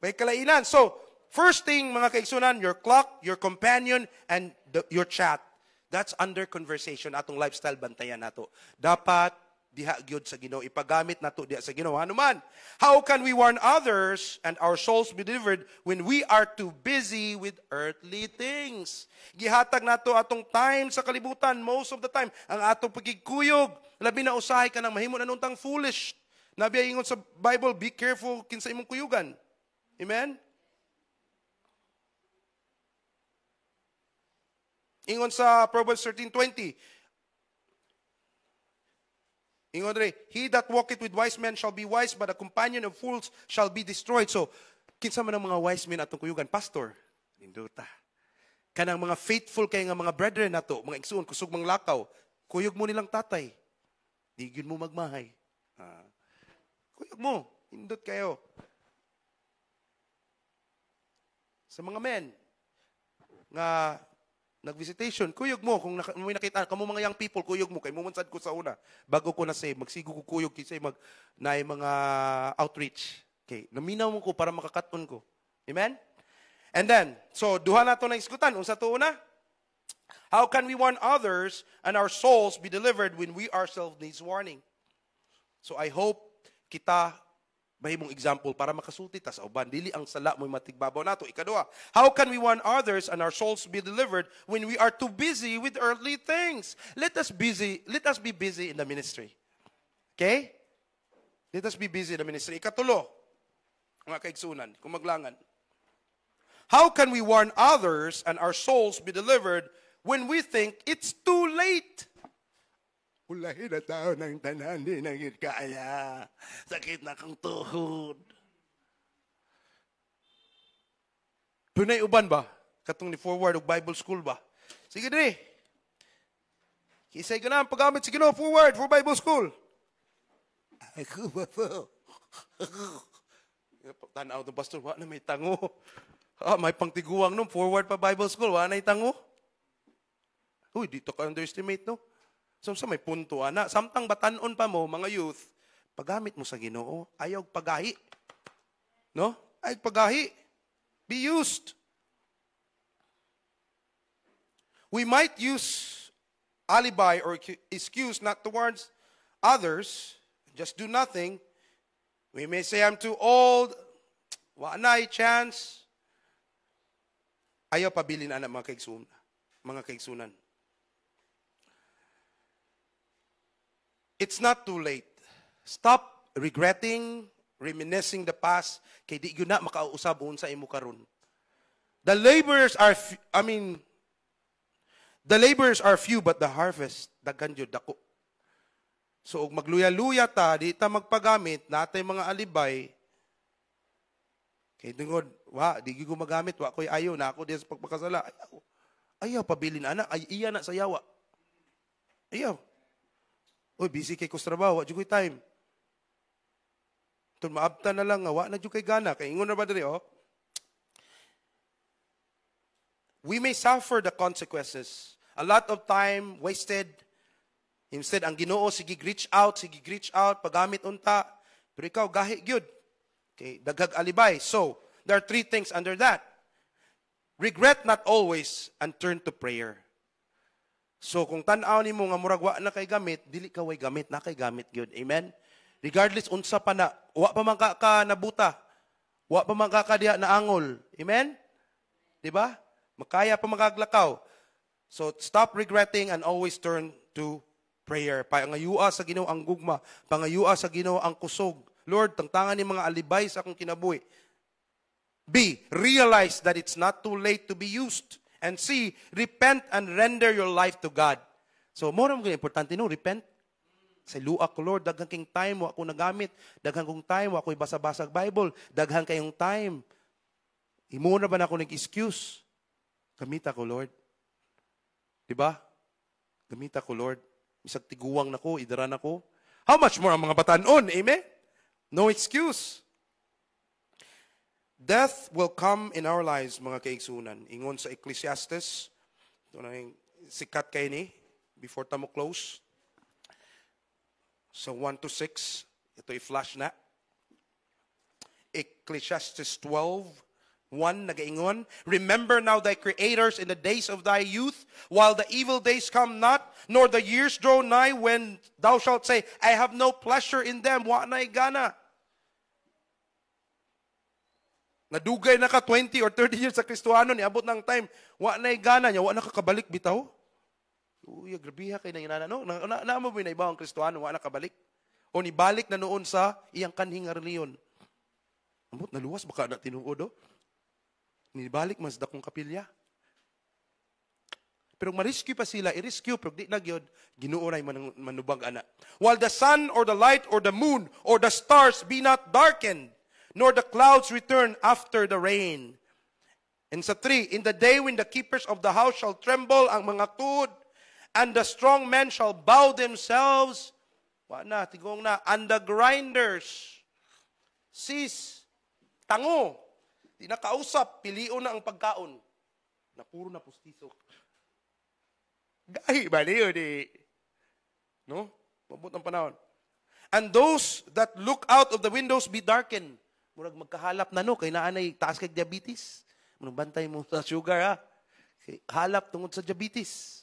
May kalainan. So, first thing, mga kaigsunan, your clock, your companion, and your chat. That's under conversation. Atong lifestyle, bantayan nato. Dapat, diha gyud sa Ginoo. Ipagamit nato diha sa Ginoo. Ano man? How can we warn others and our souls be delivered when we are too busy with earthly things? Gihatag nato atong time sa kalibutan, most of the time. Ang atong pagigkuyog, labi na usahay ka ng mahimo na nuntang foolish. Nabi ingon sa Bible, be careful kinsa imong kuyugan. Amen? Ingon sa Proverbs 13:20. Ingon rin, he that walketh with wise men shall be wise, but a companion of fools shall be destroyed. So, kinsa man ang mga wise men atong kuyugan? Pastor, ninduta. Kanang mga faithful kay nga mga brethren nato, mga igsoon, kusog mang lakaw, kuyog mo nilang tatay. Di yun mo magmahay. Kuyog mo, indot kayo. Sa mga men, nga nag-visitation, kuyog mo. Kung may nakita, kamo mga young people, kuyog mo. Kay mumunsad ko sa una. Bago ko na save, magsigo ko kuyog, kisay na mga outreach. Okay, naminaw mo ko para makakaton ko. Amen? And then, so, duha na ito na iskutan. Unsa to una? How can we warn others and our souls be delivered when we ourselves needs warning? So I hope kita mahimong example para makasulti ta sa uban. Dili ang sala mo'y matigbabaw nato. Ikaduha, how can we warn others and our souls be delivered when we are too busy with earthly things? Let us be busy in the ministry. Okay? Let us be busy in the ministry. Ikatulo, mga kaigsunan, kung maglangan. How can we warn others and our souls be delivered when we think it's too late? Ulahin na tao ng tanan, di nangit kaya. Sakit na kang tuhod. Punay uban ba? Katong ni forward og Bible school ba? Sige diri. Kisay ko na ang paggamit. Sige no, forward for Bible school. Ako ba po? Tanaw ng pastor, wala na may tango. May pangtiguang no, forward pa Bible school, wala na tango. Uy, dito ka underestimate, no? So, sa may punto, ana. Samtang batanon pa mo, mga youth, paggamit mo sa Ginoo, ayaw pagahi. No? Ayaw pagahi. Be used. We might use alibi or excuse not towards others, just do nothing. We may say, I'm too old, wala na chance. Ayaw pabilin ana mga kaigsunan. It's not too late. Stop regretting, reminiscing the past, kay di yun na makausab sa imo karon. The laborers are few, but the harvest, daghan jud dako. So, magluya-luya ta, di ta magpagamit, natay mga alibay, Kay tungod, di ko magamit, ko'y ayaw na ako diya sa pagpakasala. Ayaw, pabilin anak, iya na sa yawa. Ayaw. Uy, busy kay kus trabaho, di ko'y time. Ito, maabta na lang, na di ko'y gana. Kaya ingon na ba dali, We may suffer the consequences. A lot of time wasted. Instead, ang Ginoo, sige reach out, paggamit unta. Pero ikaw, gahi gyud. Okay, daghag alibay. So, there are 3 things under that. Regret not always and turn to prayer. So, kung tan-aw nimo nga murag wa na kay gamit, dili ka way gamit, na kay gamit gyud. Amen? Regardless unsa pa na, wa pa man ka nabuta. Wa pa man ka diha na angol. Amen? Di ba? Makaya pa magaglakaw. So, stop regretting and always turn to prayer. Pangayua sa Ginoo ang gugma. Pangayua sa Ginoo ang kusog. Lord, tangtangan ni mga alibay sa akong kinabuhi. B, realize that it's not too late to be used. And C, repent and render your life to God. So, more mga importante no, repent. Sa luak ko, Lord, daghang king time, wa ko nagamit. Daghang kong time, wa ko'y basa-basag Bible. Daghang kayong time. Imuna ba na ako nag-excuse? Gamita ko, Lord. Diba? Gamita ko, Lord. Isag tiguwang na ko, idaran ako. How much more ang mga batanon? Amen? No excuse. Death will come in our lives, mga kaigsunan. Ingon sa Ecclesiastes. Ito na yung sikat kayo ni. Before tamo close. So 1-6. Ito i-flash na. Ecclesiastes 12:1 nagaingon, remember now thy creators in the days of thy youth, while the evil days come not, nor the years draw nigh, when thou shalt say, I have no pleasure in them. Wa na'y gana. Nadugay na ka 20 or 30 years sa Kristohano, niabot ng time, wa na'y gana niya, wa na kakabalik bitaw. Uy, grabiha kay na inana, no? Naamo ba na iba ang Kristohano, wa na kabalik? O nibalik na noon sa iyang kanhing reliyon. Ambot, naluwas, baka na tinuod, nibalik mas dakong kapilya. Pero ma-rescue pa sila, i-rescue, pero di na gyud ginuoray manubag ana. While the sun or the light or the moon or the stars be not darkened, nor the clouds return after the rain. And sa 3, in the day when the keepers of the house shall tremble, ang mga tuod, and the strong men shall bow themselves, tigong na, and the grinders cease, tango, di na kausap, pilion na ang pagkaon. Na puro na pustiso. Gahi ba niyo di? No? Mabot ang panahon. And those that look out of the windows be darkened. Murag magkahalap na no, kay naanay taas kay diabetes. Murag bantay mo sa sugar ha. Halap tungod sa diabetes.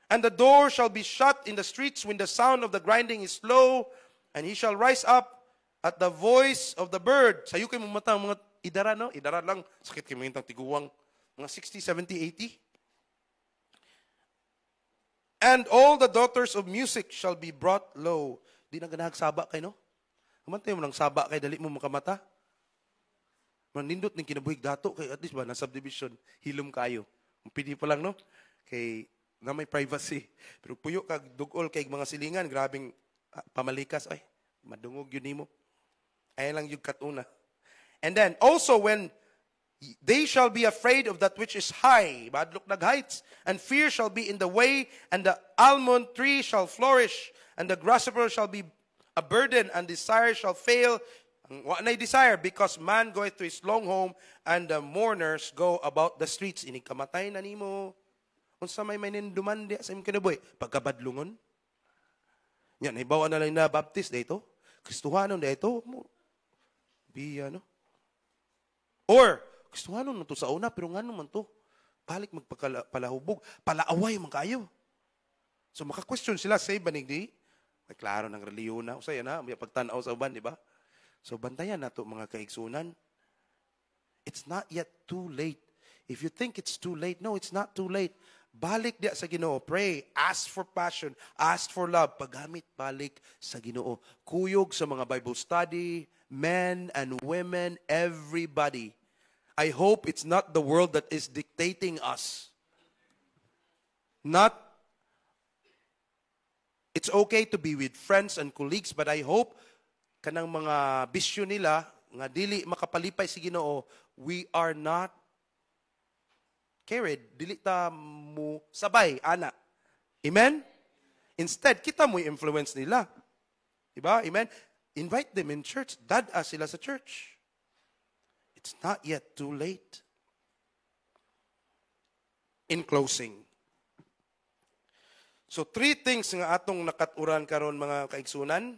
And the door shall be shut in the streets when the sound of the grinding is low, and he shall rise up at the voice of the bird. Sayo kayo mong mata, mga idara, no? Idara lang. Sakit kayo mga tiguwang. Mga 60, 70, 80. And all the daughters of music shall be brought low. Di na ganahag saba kayo, no? Kamantay mo ng saba kayo, dali mo makamata. Manindot ng kinabuhig dato, kay at least ba, na subdivision, hilom kayo. Pili pa lang, no? Kay na may privacy. Pero puyo kag dugol kay mga silingan, grabing pamalikas. Ay, madungog yun nimo. Ay lang yung katuna. And then, also when they shall be afraid of that which is high, badlok nag heights, and fear shall be in the way, and the almond tree shall flourish, and the grasshopper shall be a burden, and desire shall fail. Wa na'y desire, because man goeth to his long home, and the mourners go about the streets. Ini kamatay na nimo. Unsa may ninduman diya sa imong kinabuhi? Pagkabadlungon. Yan, hibawa na lang na baptist dito. Kristohanon dito. Biya, no? Or, Kristohanon man to sa una, pero nga naman to. Balik magpalahubog. Palaaway man kayo. So, maka-question sila sa iba di. Ay, klaro ng reliyon na. Usay na, may pagtanaw sa uban, di ba? So, bantayan na to mga kaigsunan. It's not yet too late. If you think it's too late, no, it's not too late. Balik diya sa Ginoo. Pray. Ask for passion. Ask for love. Paggamit balik sa Ginoo. Kuyog sa mga Bible study, men and women, everybody. I hope it's not the world that is dictating us. It's okay to be with friends and colleagues, but I hope kanang mga bisyo nila, nga dili makapalipay si Ginoo, we are not carried, dili ta mo sabay ana. Amen? Instead, kita mo influence nila. Diba? Amen? Invite them in church. Dada sila sa church. It's not yet too late. In closing. So, 3 things nga atong nakaturan karon mga kaigsunan.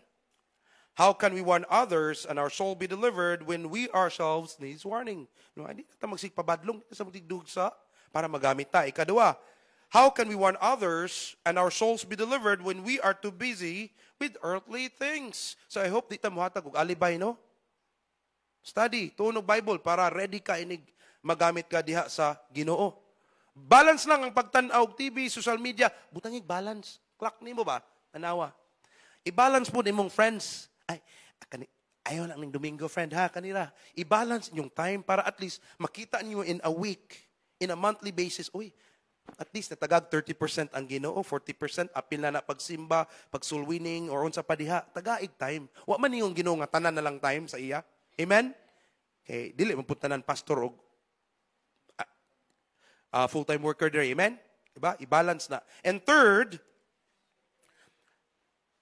How can we warn others and our soul be delivered when we ourselves needs warning? No, hindi na magsigpabadlong sa magdigdugsa para magamit ta. Ikadua, how can we warn others and our souls be delivered when we are too busy with earthly things? So I hope di ta muhatag og alibay, no? Study, tunog Bible para ready ka inig magamit ka diha sa Ginoo. Balance lang ang pagtan-aw og TV, social media, butangig balance. Clock nimo ba? Tanawa. I-balance po nimong friends. Ayaw lang ng Domingo, friend, ha, kanila. I-balance yung time para at least makita niyo in a week, in a monthly basis, uy, at least natagag 30% ang Ginoo, 40% apil na pagsimba, pagsulwining, or unsa pa diha, tagaig time. Wa man yung Ginoo nga tanan na lang time sa iya. Amen? Okay, dili mapuntanan pastor og full-time worker there. Amen? Diba? I-balance na. And third,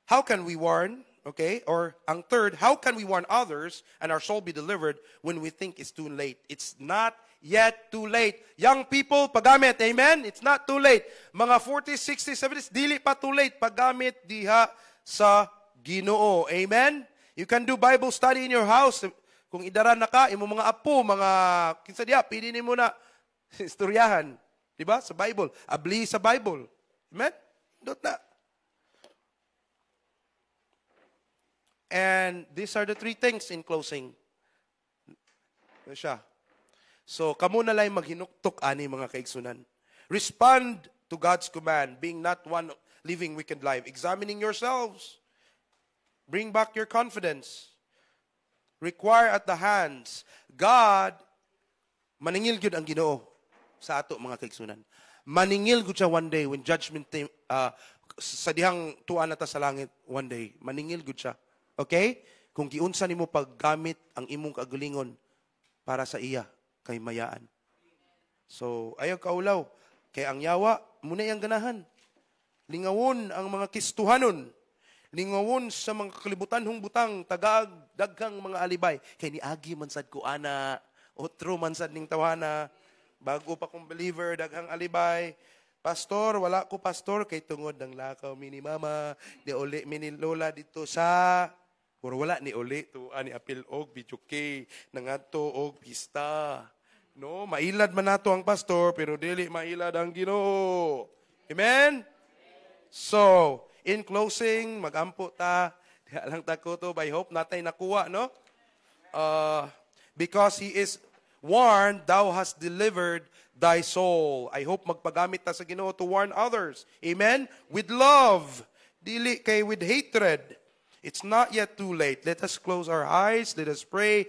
how can we warn? Okay? Or ang third, how can we warn others and our soul be delivered when we think it's too late? It's not yet too late. Young people, paggamit. Amen? It's not too late. Mga 40s, 60s, 70s, dili pa too late. Paggamit diha sa Ginoo. Amen? You can do Bible study in your house. Kung idara na ka, imo mga apo, mga kinsa diha, pili nimo na istoryahan. Diba? Sa Bible. Abli sa Bible. Amen? Dot na. And these are the 3 things in closing. Siya. So, kamo na lang maghinuktok ani mga kaigsunan. Respond to God's command, being not one living wicked life. Examining yourselves. Bring back your confidence. Require at the hands. God, maningil gyud ang Ginoo sa ato mga kaigsunan. Maningil gyud siya one day when judgment sa dihang tuan nata sa langit one day. Maningil gyud siya. Okay? Kung giunsa nimo paggamit ang imong kagalingon para sa iya kay mayaan. So, ayaw kaulaw. Kay ang yawa, muna iyang ganahan. Lingawon ang mga kistuhanon. Lingawon sa mga kalibutanhong butang, tagag, daghang mga alibay. Kay ni Agi man sad ko ana, otro man sad ning tawana. Bago pa kong believer, daghang alibay. Pastor, wala ko pastor, kay tungod ng lakaw mini mama, di uli mini lola dito sa... Pero wala ni uli to ani apil og bijuke nangadto og pista. No, mailad man nato ang pastor pero dili mailad ang Ginoo. Amen. So, in closing, magampo ta. Diha lang ta ko to by hope natay nakuha, no? Because he is warned, thou hast delivered thy soul. I hope magpagamit ta sa Ginoo to warn others. Amen. With love, dili kay with hatred. It's not yet too late. Let us close our eyes. Let us pray.